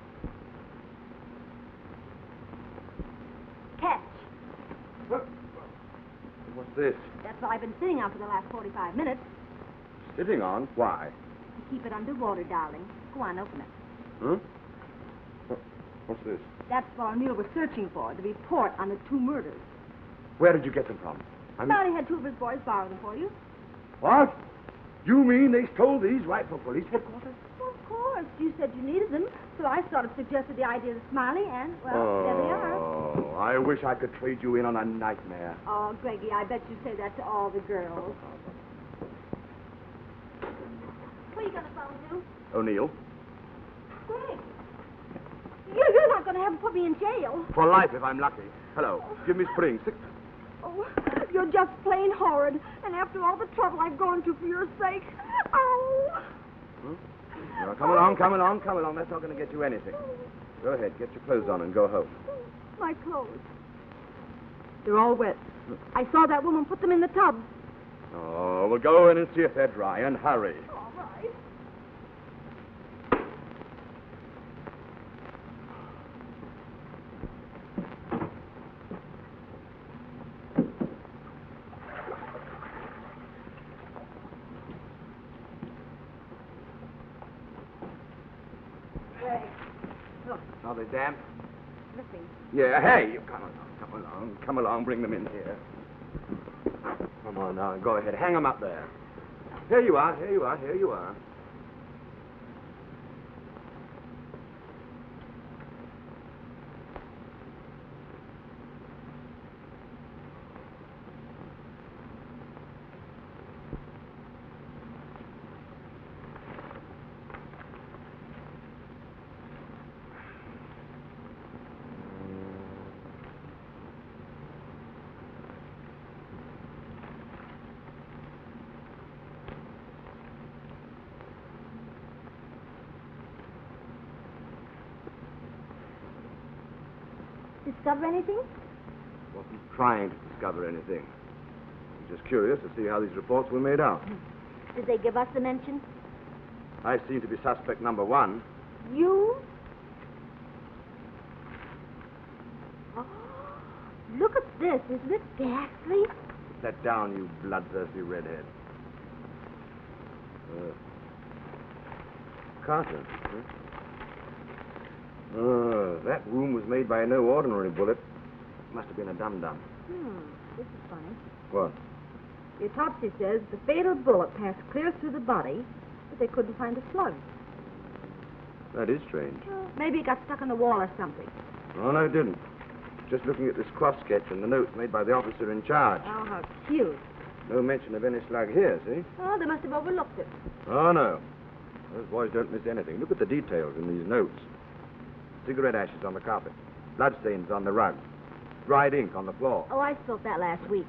Catch. What's this? That's what I've been sitting on for the last 45 minutes. Sitting on? Why? To keep it underwater, darling. Go on, open it. Huh? What's this? That's what O'Neill was searching for, the report on the 2 murders. Where did you get them from? Smarty had 2 of his boys borrow them for you. What? You mean they stole these right from police headquarters? Well, of course. You said you needed them, so I sort of suggested the idea to Smiley, and, well, there they are. Oh, I wish I could trade you in on a nightmare. Oh, Greggy, I bet you say that to all the girls. Who are you going to phone to? O'Neill? Greg. You're not going to have him put me in jail. For life, if I'm lucky. Hello. Give me spring. Oh, you're just plain horrid. And after all the trouble I've gone to for your sake. Oh. Now, come along. That's not going to get you anything. Go ahead. Get your clothes on and go home. My clothes. They're all wet. I saw that woman put them in the tub. Oh, well, go in and see if they're dry, and hurry. All right. Are they damp? Listen. Yeah, hey, you come along, bring them in here. Come on now, go ahead, hang them up there. Here you are. Discover anything? Wasn't trying to discover anything. I'm just curious to see how these reports were made out. Did they give us a mention? I seem to be suspect number 1. You? Oh, look at this. Isn't it ghastly? Put that down, you bloodthirsty redhead. Carter, huh? That wound was made by no ordinary bullet. Must have been a dum-dum. This is funny. What? The autopsy says the fatal bullet passed clear through the body, but they couldn't find a slug. That is strange. Well, maybe it got stuck on the wall or something. Oh, no, it didn't. Just looking at this cross sketch and the notes made by the officer in charge. Oh, how cute. No mention of any slug here, see? Oh, they must have overlooked it. Oh, no. Those boys don't miss anything. Look at the details in these notes. Cigarette ashes on the carpet. Bloodstains on the rug. Dried ink on the floor. Oh, I spilt that last week.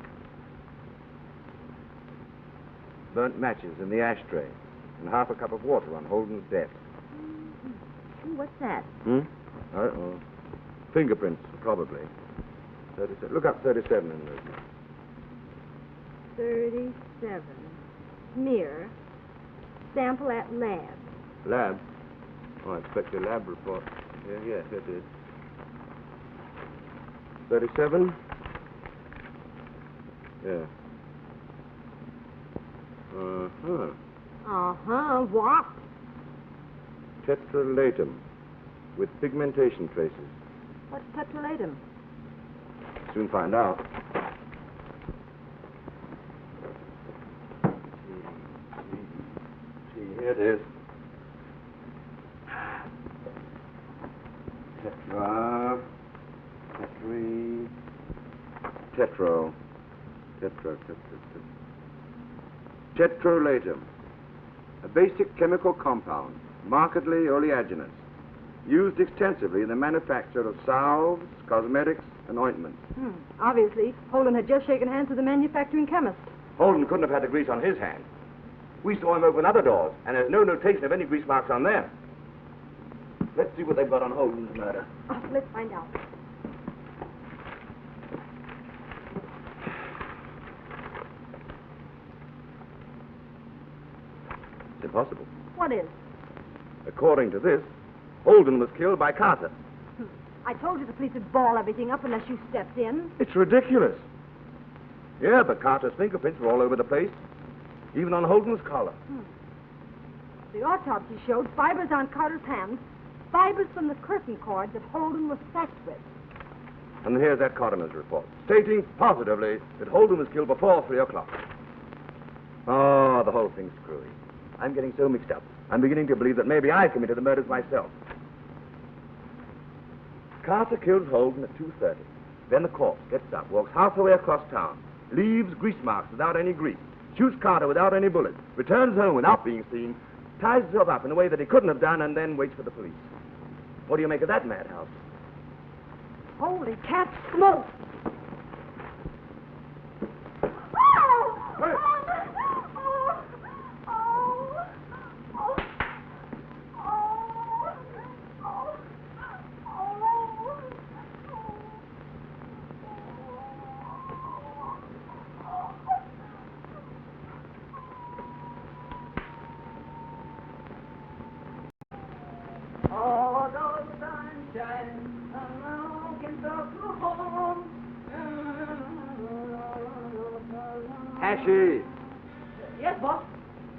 Burnt matches in the ashtray. And half a cup of water on Holden's desk. Ooh, what's that? Fingerprints, probably. 37. Look up 37 in those. 37. Smear. Sample at lab. Lab? Oh, I expect a lab report. Yes, it is. 37? Yeah. Uh-huh. Uh-huh. What? Tetralatum with pigmentation traces. What's tetralatum? Soon find out. See, here it is. Tetralatum, a basic chemical compound, markedly oleaginous, used extensively in the manufacture of salves, cosmetics, and ointments. Obviously, Holden had just shaken hands with the manufacturing chemist. Holden couldn't have had the grease on his hand. We saw him open other doors, and there's no notation of any grease marks on them. Let's see what they've got on Holden's murder. Oh, let's find out. It's impossible. What is? According to this, Holden was killed by Carter. I told you the police would ball everything up unless you stepped in. It's ridiculous. Yeah, but Carter's fingerprints were all over the place, even on Holden's collar. The autopsy showed fibers on Carter's hands, fibers from the curtain cord that Holden was sacked with. And here's that coroner's report, stating positively that Holden was killed before 3 o'clock. Oh, the whole thing's screwy. I'm getting so mixed up. I'm beginning to believe that maybe I committed the murders myself. Carter kills Holden at 2:30. Then the corpse gets up, walks half the way across town, leaves grease marks without any grease, shoots Carter without any bullets, returns home without being seen, ties himself up in a way that he couldn't have done, and then waits for the police. What do you make of that madhouse? Holy cat smoke! Ashy, Yes, boss.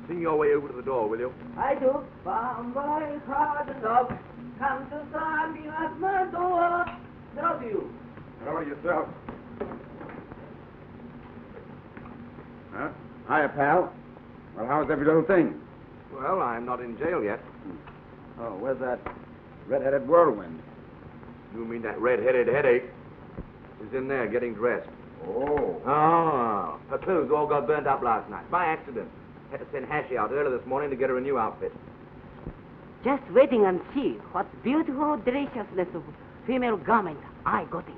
sing your way over to the door, will you? I do. Bombay, hard and dog. Come to sign me at my door. How do you? Hello yourself. Huh? Hiya, pal. Well, how's every little thing? Well, I'm not in jail yet. Oh, where's that red-headed whirlwind? You mean that red-headed headache? She's in there getting dressed. Oh. Oh, her clothes all got burnt up last night by accident. Had to send Hashy out early this morning to get her a new outfit. Just waiting and see what beautiful deliciousness of female garment I got in.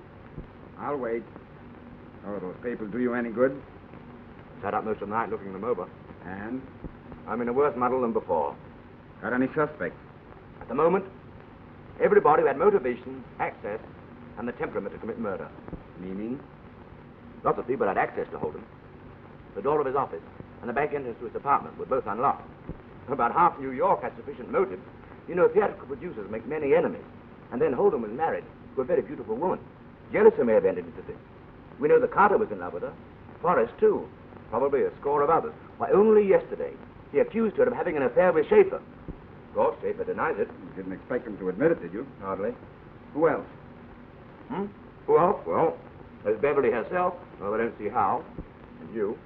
I'll wait. Oh, those papers do you any good? Sat up most of the night looking them over. And? I'm in a worse muddle than before. Got any suspects? At the moment, everybody who had motivation, access, and the temperament to commit murder. Meaning? Lots of people had access to Holden. The door of his office and the back entrance to his apartment were both unlocked. About half New York had sufficient motive. You know, theatrical producers make many enemies. And then Holden was married to a very beautiful woman. Jealousy may have entered into this. We know that Carter was in love with her. Forrest, too. Probably a score of others. Why, only yesterday, he accused her of having an affair with Schaefer. Of course, Schaefer denies it. You didn't expect him to admit it, did you? Hardly. Who else? Who else? Well, there's Beverly herself. Well, I don't see how. And you.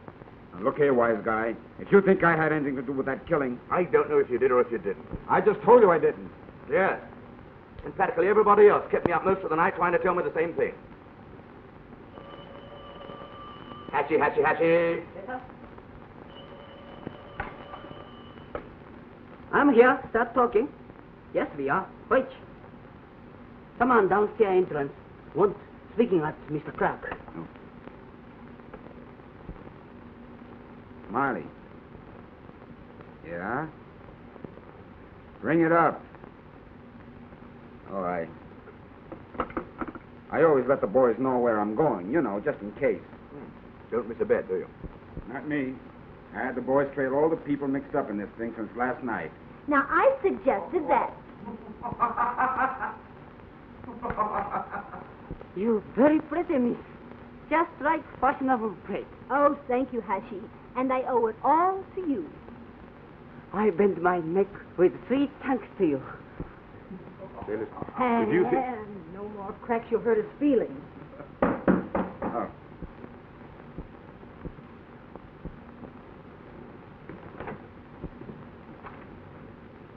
Now, look here, wise guy. If you think I had anything to do with that killing, I don't know if you did or if you didn't. I just told you I didn't. Yes. And practically everybody else kept me up most of the night trying to tell me the same thing. Hatchie, hatchie, hatchie. I'm here. Start talking. Yes, we are. Wait. Someone downstairs entrance. Want speaking at Mr. Clark. Marley. Yeah? Bring it up. All right. I always let the boys know where I'm going, you know, just in case. Don't miss a bet, do you? Not me. I had the boys trail all the people mixed up in this thing since last night. Now, I suggested that. You very pretty, miss. Just like fashionable pretty. Oh, thank you, Hashi. And I owe it all to you. I bend my neck with sweet thanks to you. Say, listen. Did you think... No more cracks, you'll hurt his feelings. Oh.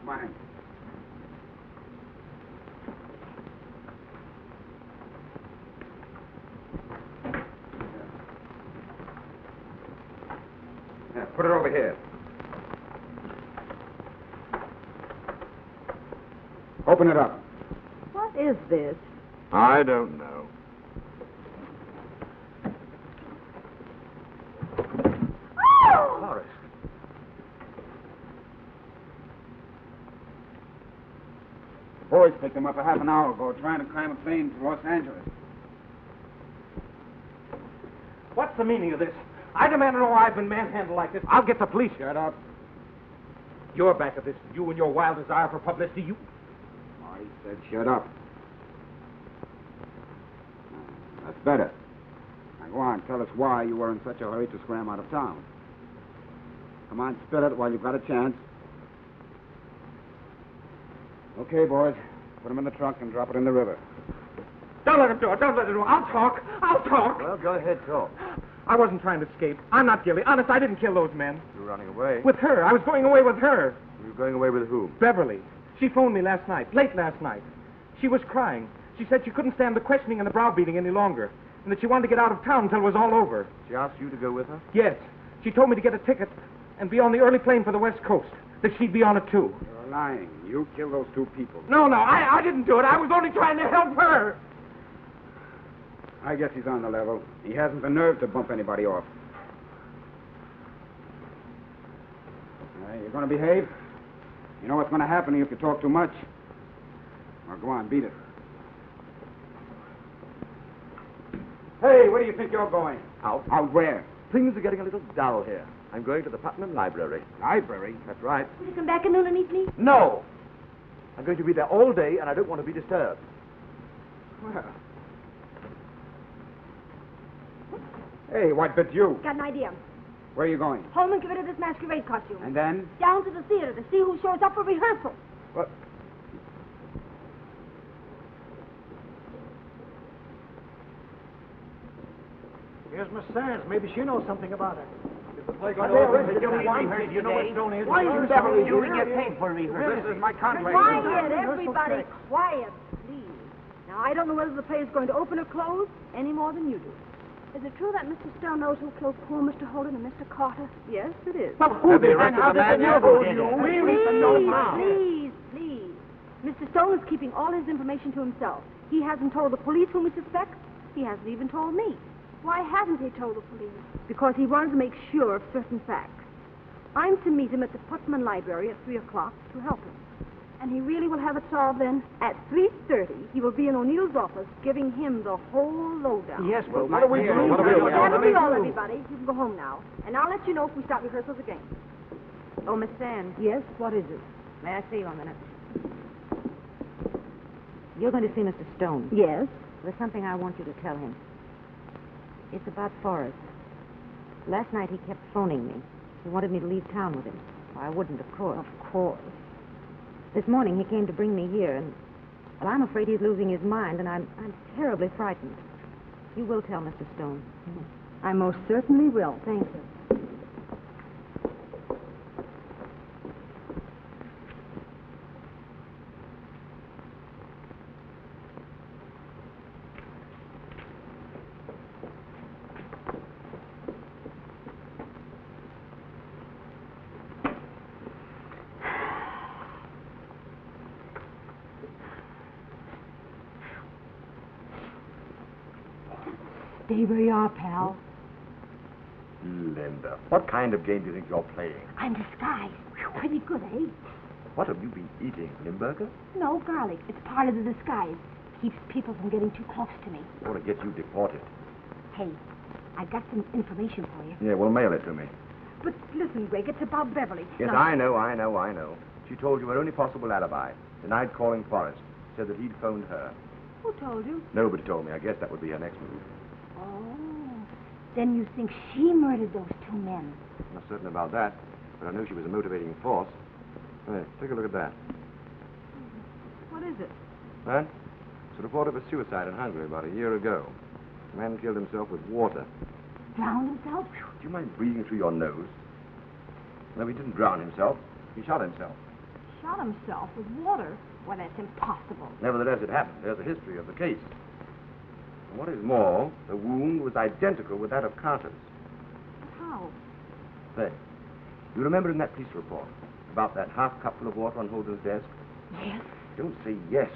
Mine. Yeah, put it over here. Open it up. What is this? I don't know. Horace. The boys picked him up a half an hour ago trying to climb a plane to Los Angeles. What's the meaning of this? I demand to know why I've been manhandled like this. I'll get the police. Shut up. You're back at this. You and your wild desire for publicity. You. I said shut up. That's better. Now go on, tell us why you were in such a hurry to scram out of town. Come on, spill it while you've got a chance. Okay, boys. Put him in the trunk and drop it in the river. Don't let him do it. Don't let him do it. I'll talk. I'll talk. Well, go ahead, talk. I wasn't trying to escape. I'm not guilty. Honest, I didn't kill those men. You were running away. With her. I was going away with her. You were going away with whom? Beverly. She phoned me last night, late last night. She was crying. She said she couldn't stand the questioning and the browbeating any longer, and that she wanted to get out of town until it was all over. She asked you to go with her? Yes. She told me to get a ticket and be on the early plane for the West Coast, that she'd be on it too. You're lying. You killed those two people. No, I didn't do it. I was only trying to help her. I guess he's on the level. He hasn't the nerve to bump anybody off. You're going to behave? You know what's going to happen if you talk too much. Now, go on, beat it. Hey, where do you think you're going? Out. Out where? Things are getting a little dull here. I'm going to the Putnam Library. Library? That's right. Will you come back at noon and meet me? No! I'm going to be there all day, and I don't want to be disturbed. Well. Hey, what but you? Got an idea. Where are you going? Home and get rid of this masquerade costume. And then? Down to the theater to see who shows up for rehearsal. What? Here's Miss Sands. Maybe she knows something about it. Is the play going to open? You know what Stone is? Why you Beverly? You get paid for rehearsal. This is my contract. Quiet, everybody, quiet, please. Now, I don't know whether the play is going to open or close any more than you do. Is it true that Mr. Stone knows who killed poor Mr. Holden and Mr. Carter? Yes, it is. Well, who Have they did arrested how the man did yet? they know? We need to know now. Please. Mr. Stone is keeping all his information to himself. He hasn't told the police whom he suspects. He hasn't even told me. Why hasn't he told the police? Because he wanted to make sure of certain facts. I'm to meet him at the Putnam Library at 3 o'clock to help him. And he really will have it solved then. At 3:30, he will be in O'Neill's office giving him the whole lowdown. Yes, but what are we doing? What are we doing? That'll be all, everybody. You can go home now. And I'll let you know if we start rehearsals again. Oh, Miss Sands. Yes, what is it? May I see you a minute? You're going to see Mr. Stone. Yes. There's something I want you to tell him. It's about Forrest. Last night he kept phoning me. He wanted me to leave town with him. Well, I wouldn't, of course. Of course. This morning he came to bring me here, and well, I'm afraid he's losing his mind, and I'm terribly frightened. You will tell Mr. Stone. I most certainly will. Thank you. Stay where you are, pal. Linda, what kind of game do you think you're playing? I'm disguised. Pretty good, eh? What have you been eating, Limburger? No, garlic. It's part of the disguise. Keeps people from getting too close to me. I want to get you deported. Hey, I got some information for you. Yeah, well, mail it to me. But listen, Greg, it's about Beverly. Yes, Now, I know. She told you her only possible alibi. Denied calling Forrest. Said that he'd phoned her. Who told you? Nobody told me. I guess that would be her next move. Oh, then you think she murdered those two men? I'm not certain about that, but I know she was a motivating force. Hey, take a look at that. What is it? Huh? It's a report of a suicide in Hungary about a year ago. The man killed himself with water. Drowned himself? Do you mind breathing through your nose? No, he didn't drown himself. He shot himself. Shot himself with water? Why, that's impossible. Nevertheless, it happened. There's a history of the case. And what is more, the wound was identical with that of Carter's. How? Say, you remember in that police report about that half cupful of water on Holden's desk? Yes. Don't say yes.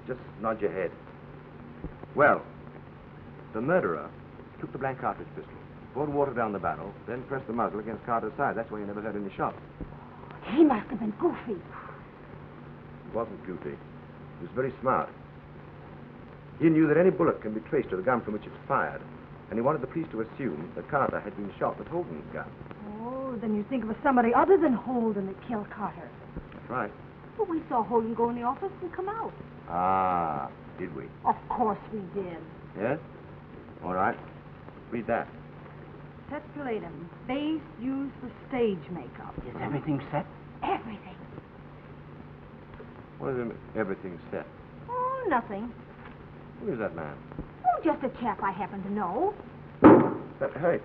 Just nod your head. Well, the murderer took the blank cartridge pistol, poured water down the barrel, then pressed the muzzle against Carter's side. That's why you never heard any shot. He must have been goofy. He wasn't goofy. He was very smart. He knew that any bullet can be traced to the gun from which it's fired, and he wanted the police to assume that Carter had been shot with Holden's gun. Oh, then you think it was somebody other than Holden that killed Carter. That's right. But we saw Holden go in the office and come out. Ah, did we? Of course we did. Yes? All right. Read that. Petrolatum, base used for stage makeup. Is everything set? Everything. What is everything set? Oh, nothing. Who is that man? Oh, just a chap I happen to know. Hey,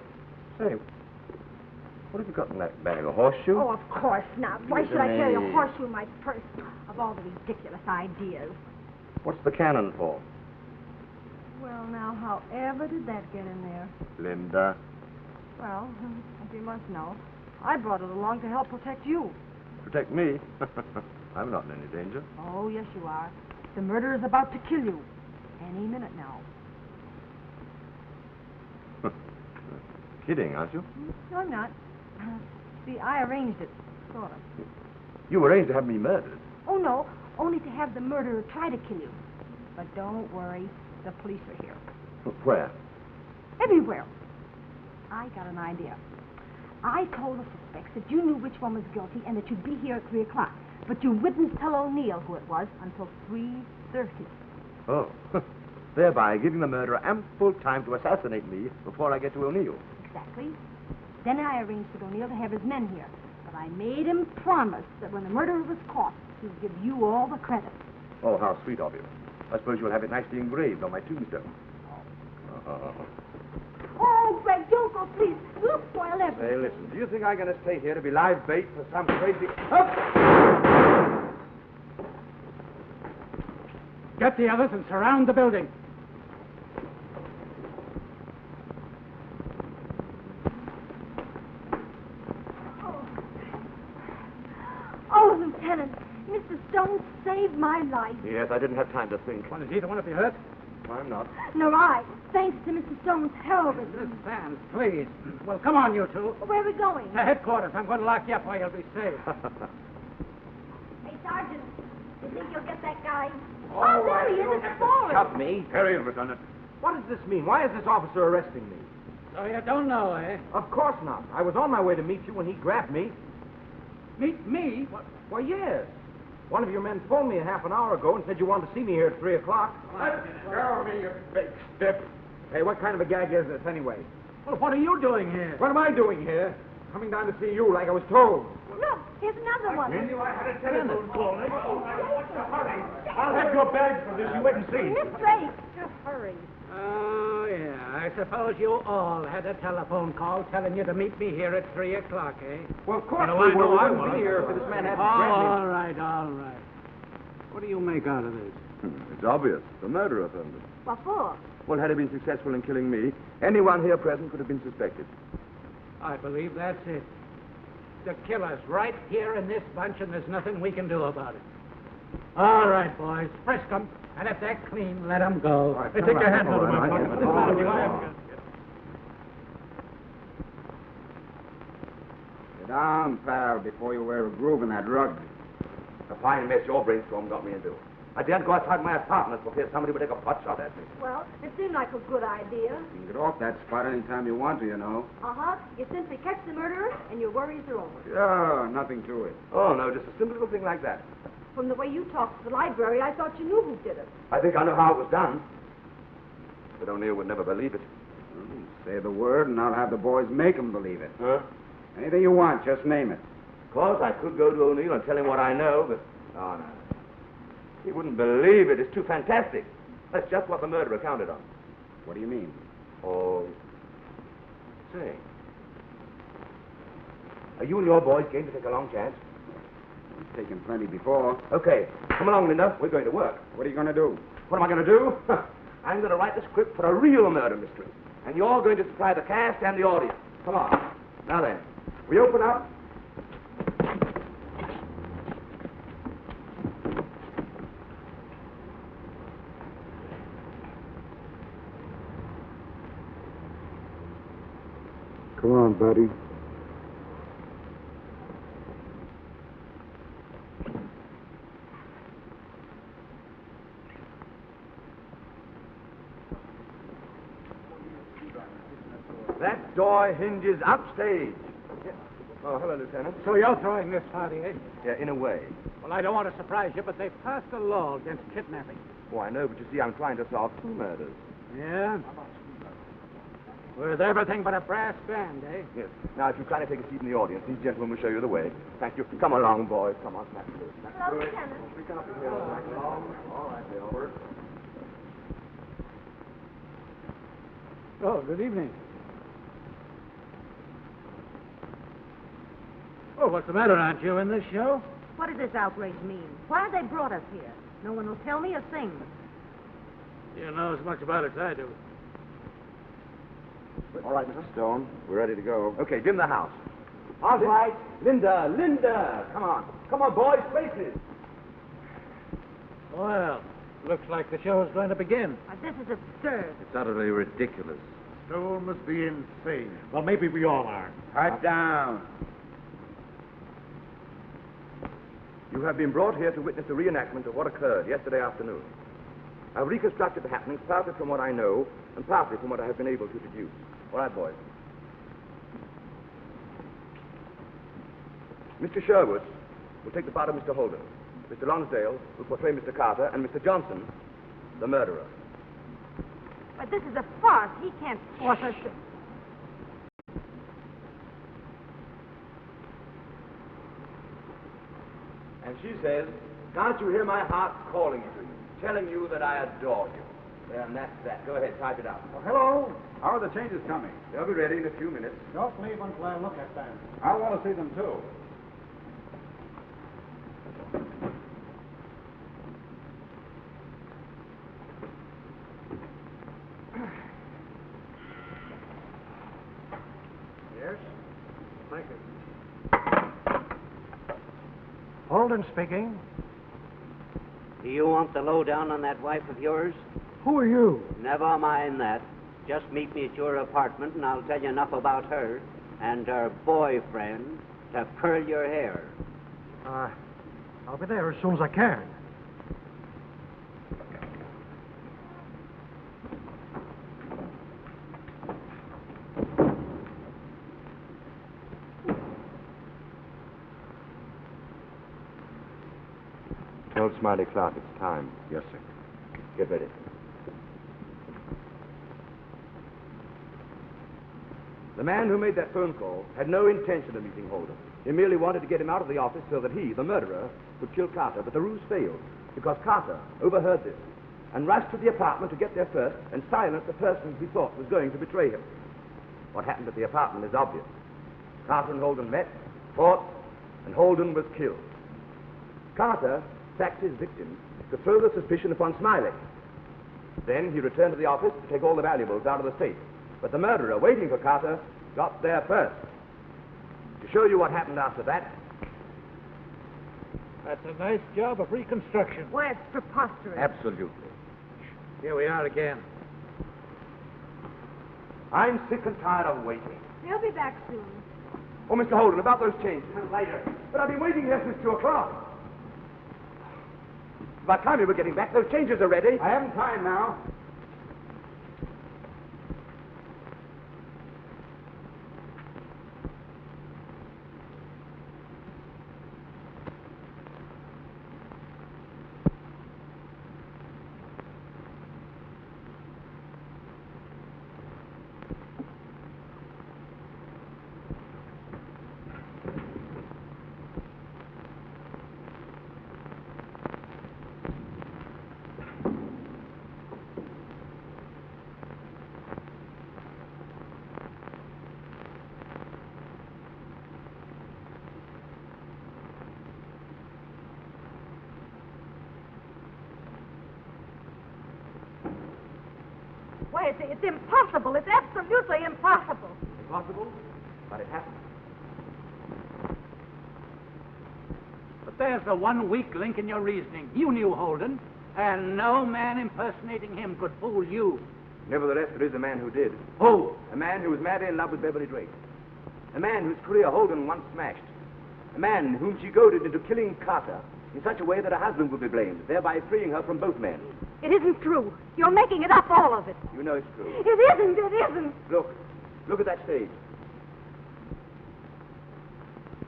say, what have you got in that bag? A horseshoe? Oh, of course not. Why Listen should I carry to a me. horseshoe in my purse? Of all the ridiculous ideas. What's the cannon for? Well, now, however did that get in there? Linda. Well, if you must know, I brought it along to help protect you. Protect me? I'm not in any danger. Oh, yes, you are. The murderer's about to kill you. Any minute now. Kidding, aren't you? No, I'm not. See, I arranged it, sort of. You arranged to have me murdered. Oh, no, only to have the murderer try to kill you. But don't worry, the police are here. Where? Everywhere. I got an idea. I told the suspects that you knew which one was guilty and that you'd be here at 3 o'clock. But you wouldn't tell O'Neill who it was until 3:30. Oh, thereby giving the murderer ample time to assassinate me before I get to O'Neill. Exactly. Then I arranged with O'Neill to have his men here. But I made him promise that when the murderer was caught, he'd give you all the credit. Oh, how sweet of you. I suppose you'll have it nicely engraved on my tombstone. Oh, Greg, don't go, please. You'll spoil everything. Hey, listen, do you think I'm going to stay here to be live bait for some crazy... Get the others and surround the building. Oh, Lieutenant, Mr. Stone saved my life. Yes, I didn't have time to think. Well, is either one of you hurt? I'm not. Nor I, thanks to Mr. Stone's heroism. Miss Sands, please. Well, come on, you two. Where are we going? To headquarters. I'm going to lock you up where you'll be safe. Hey, Sergeant, you think you'll get that guy? Oh, there he is. It's Forrest. Stop me. Carry him, Lieutenant. What does this mean? Why is this officer arresting me? So you don't know, eh? Of course not. I was on my way to meet you when he grabbed me. Meet me? What? Why, yes. One of your men phoned me a half an hour ago and said you wanted to see me here at 3 o'clock. Let go me, you big stiff. Hey, what kind of a gag is this, anyway? Well, what are you doing here? What am I doing here? Coming down to see you like I was told. Look, here's another one. I had a telephone call. Hurry. I'll have your bag for this. You wait and see. Miss Drake. Just hurry. Oh, yeah. I suppose you all had a telephone call telling you to meet me here at 3 o'clock, eh? Well, of course No, we I know I wouldn't won't. be here if this man hadn't Oh, grabbed me. all right, all right. What do you make out of this? It's obvious. The murderer phoned him. What for? Well, had he been successful in killing me, anyone here present could have been suspected. I believe that's it. The killer's right here in this bunch, and there's nothing we can do about it. All right, boys, frisk 'em, and if they're clean, let 'em go. All right, Hey, come take your on. hands out of my All right, pocket. all This right. one, you have to get- down, pal, before you wear a groove in that rug. A fine mess your brainstorm got me into. I daren't go outside my apartment for fear somebody would take a pot shot at me. Well, it seemed like a good idea. You can get off that spot anytime you want to, you know. Uh-huh. You simply catch the murderer, and your worries are over. Yeah, nothing to it. Oh, no, just a simple little thing like that. From the way you talked to the library, I thought you knew who did it. I think I know how it was done. But O'Neill would never believe it. Say the word, and I'll have the boys make 'em believe it. Huh? Anything you want, just name it. Of course, I could go to O'Neill and tell him what I know, but... Oh, no. He wouldn't believe it. It's too fantastic. That's just what the murderer counted on. What do you mean? Oh... Say... Are you and your boys game to take a long chance? We've taken plenty before. Okay. Come along, Linda. We're going to work. What are you going to do? What am I going to do? I'm going to write the script for a real murder mystery. And you're going to supply the cast and the audience. Come on. Now then, we open up. Come on, buddy. That door hinges upstage. Oh, hello, Lieutenant. So you're throwing this party, eh? Yeah, in a way. Well, I don't want to surprise you, but they've passed a law against kidnapping. Oh, I know, but you see, I'm trying to solve 2 murders. Yeah? With everything but a brass band, eh? Yes. Now, if you kindly take a seat in the audience, these gentlemen will show you the way. Thank you. Come along, boys. Come on, snap through. Hello, Lieutenant. We come up in here. All right, Bill. Oh, good evening. Oh, what's the matter? Aren't you in this show? What does this outrage mean? Why have they brought us here? No one will tell me a thing. You know as much about it as I do. All right, Mr. Stone. We're ready to go. Okay, dim the house. All right. Linda. Come on. Come on, boys. Faces. Well, looks like the show's going to begin. This is absurd. It's utterly ridiculous. Stone must be insane. Well, maybe we all are. Pipe down. You have been brought here to witness a reenactment of what occurred yesterday afternoon. I've reconstructed the happenings partly from what I know and partly from what I have been able to deduce. All right, boys. Mr. Sherwood will take the part of Mr. Holden. Mr. Lonsdale will portray Mr. Carter, and Mr. Johnson, the murderer. But this is a farce. He can't force us to... And she says, can't you hear my heart calling to you, telling you that I adore you? There, and that's that. Go ahead, type it up. Well, hello. How are the changes coming? They'll be ready in a few minutes. Don't leave until I look at them. I want to see them, too. Yes? Thank you. Holden speaking. Do you want the lowdown on that wife of yours? Who are you? Never mind that. Just meet me at your apartment, and I'll tell you enough about her and her boyfriend to curl your hair. I'll be there as soon as I can. Tell Smiley Clark it's time. Yes, sir. Get ready. The man who made that phone call had no intention of meeting Holden. He merely wanted to get him out of the office so that he, the murderer, could kill Carter. But the ruse failed because Carter overheard this and rushed to the apartment to get there first and silence the person he thought was going to betray him. What happened at the apartment is obvious. Carter and Holden met, fought, and Holden was killed. Carter sacked his victim to throw the suspicion upon Smiley. Then he returned to the office to take all the valuables out of the safe. But the murderer, waiting for Carter, got there first. To show you what happened after that... That's a nice job of reconstruction. Why, it's preposterous. Absolutely. Here we are again. I'm sick and tired of waiting. He'll be back soon. Oh, Mr. Holden, about those changes. Later. But I've been waiting here since 2 o'clock. By the time you were getting back, those changes are ready. I haven't time now. Why, it's impossible. It's absolutely impossible. Impossible, but it happened. But there's the one weak link in your reasoning. You knew Holden, and no man impersonating him could fool you. Nevertheless, there is a man who did. Who? A man who was madly in love with Beverly Drake. A man whose career Holden once smashed. A man whom she goaded into killing Carter in such a way that her husband would be blamed, thereby freeing her from both men. It isn't true. You're making it up, all of it. You know it's true. It isn't. It isn't. Look at that stage.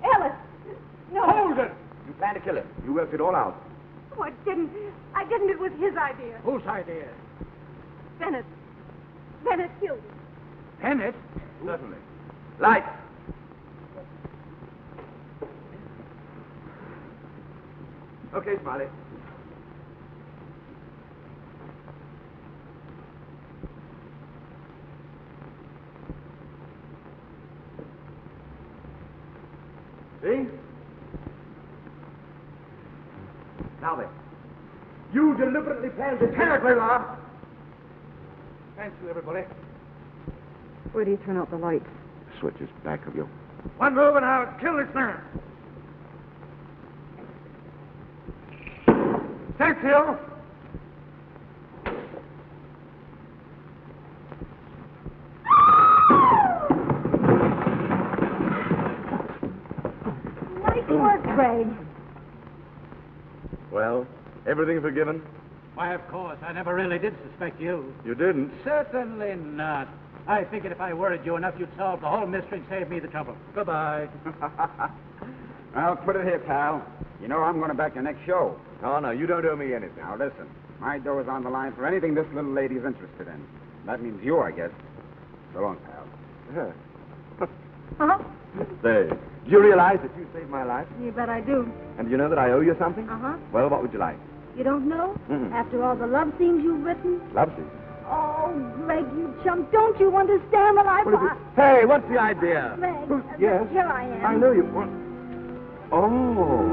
Ellis. No. Holden! You planned to kill him. You worked it all out. Oh, I didn't. I didn't. It was his idea. Whose idea? Bennett. Bennett killed him. Bennett? Certainly. Lights! Okay, Smiley. See? Now then. You deliberately planned to Terribly, Rob. Thank you, everybody. Where do you turn out the lights? switch is back of you. One move and I'll kill this man. Stand still. Nice work, Craig. Well, everything forgiven? Why, of course. I never really did suspect you. You didn't? Certainly not. I figured if I worried you enough, you'd solve the whole mystery and save me the trouble. Goodbye. Well, put it here, pal. You know I'm going to back your next show. Oh, no, you don't owe me anything. Now, listen. My dough is on the line for anything this little lady's interested in. That means you, I guess. So long, pal. Huh? Say, do you realize that you saved my life? You bet I do. And do you know that I owe you something? Uh-huh. Well, what would you like? You don't know? Mm-mm. After all the love scenes you've written? Love scene. Oh, Greg, you chump, don't you understand that Hey, what's the idea? Greg, Yes? here I am. I know you. What? Oh.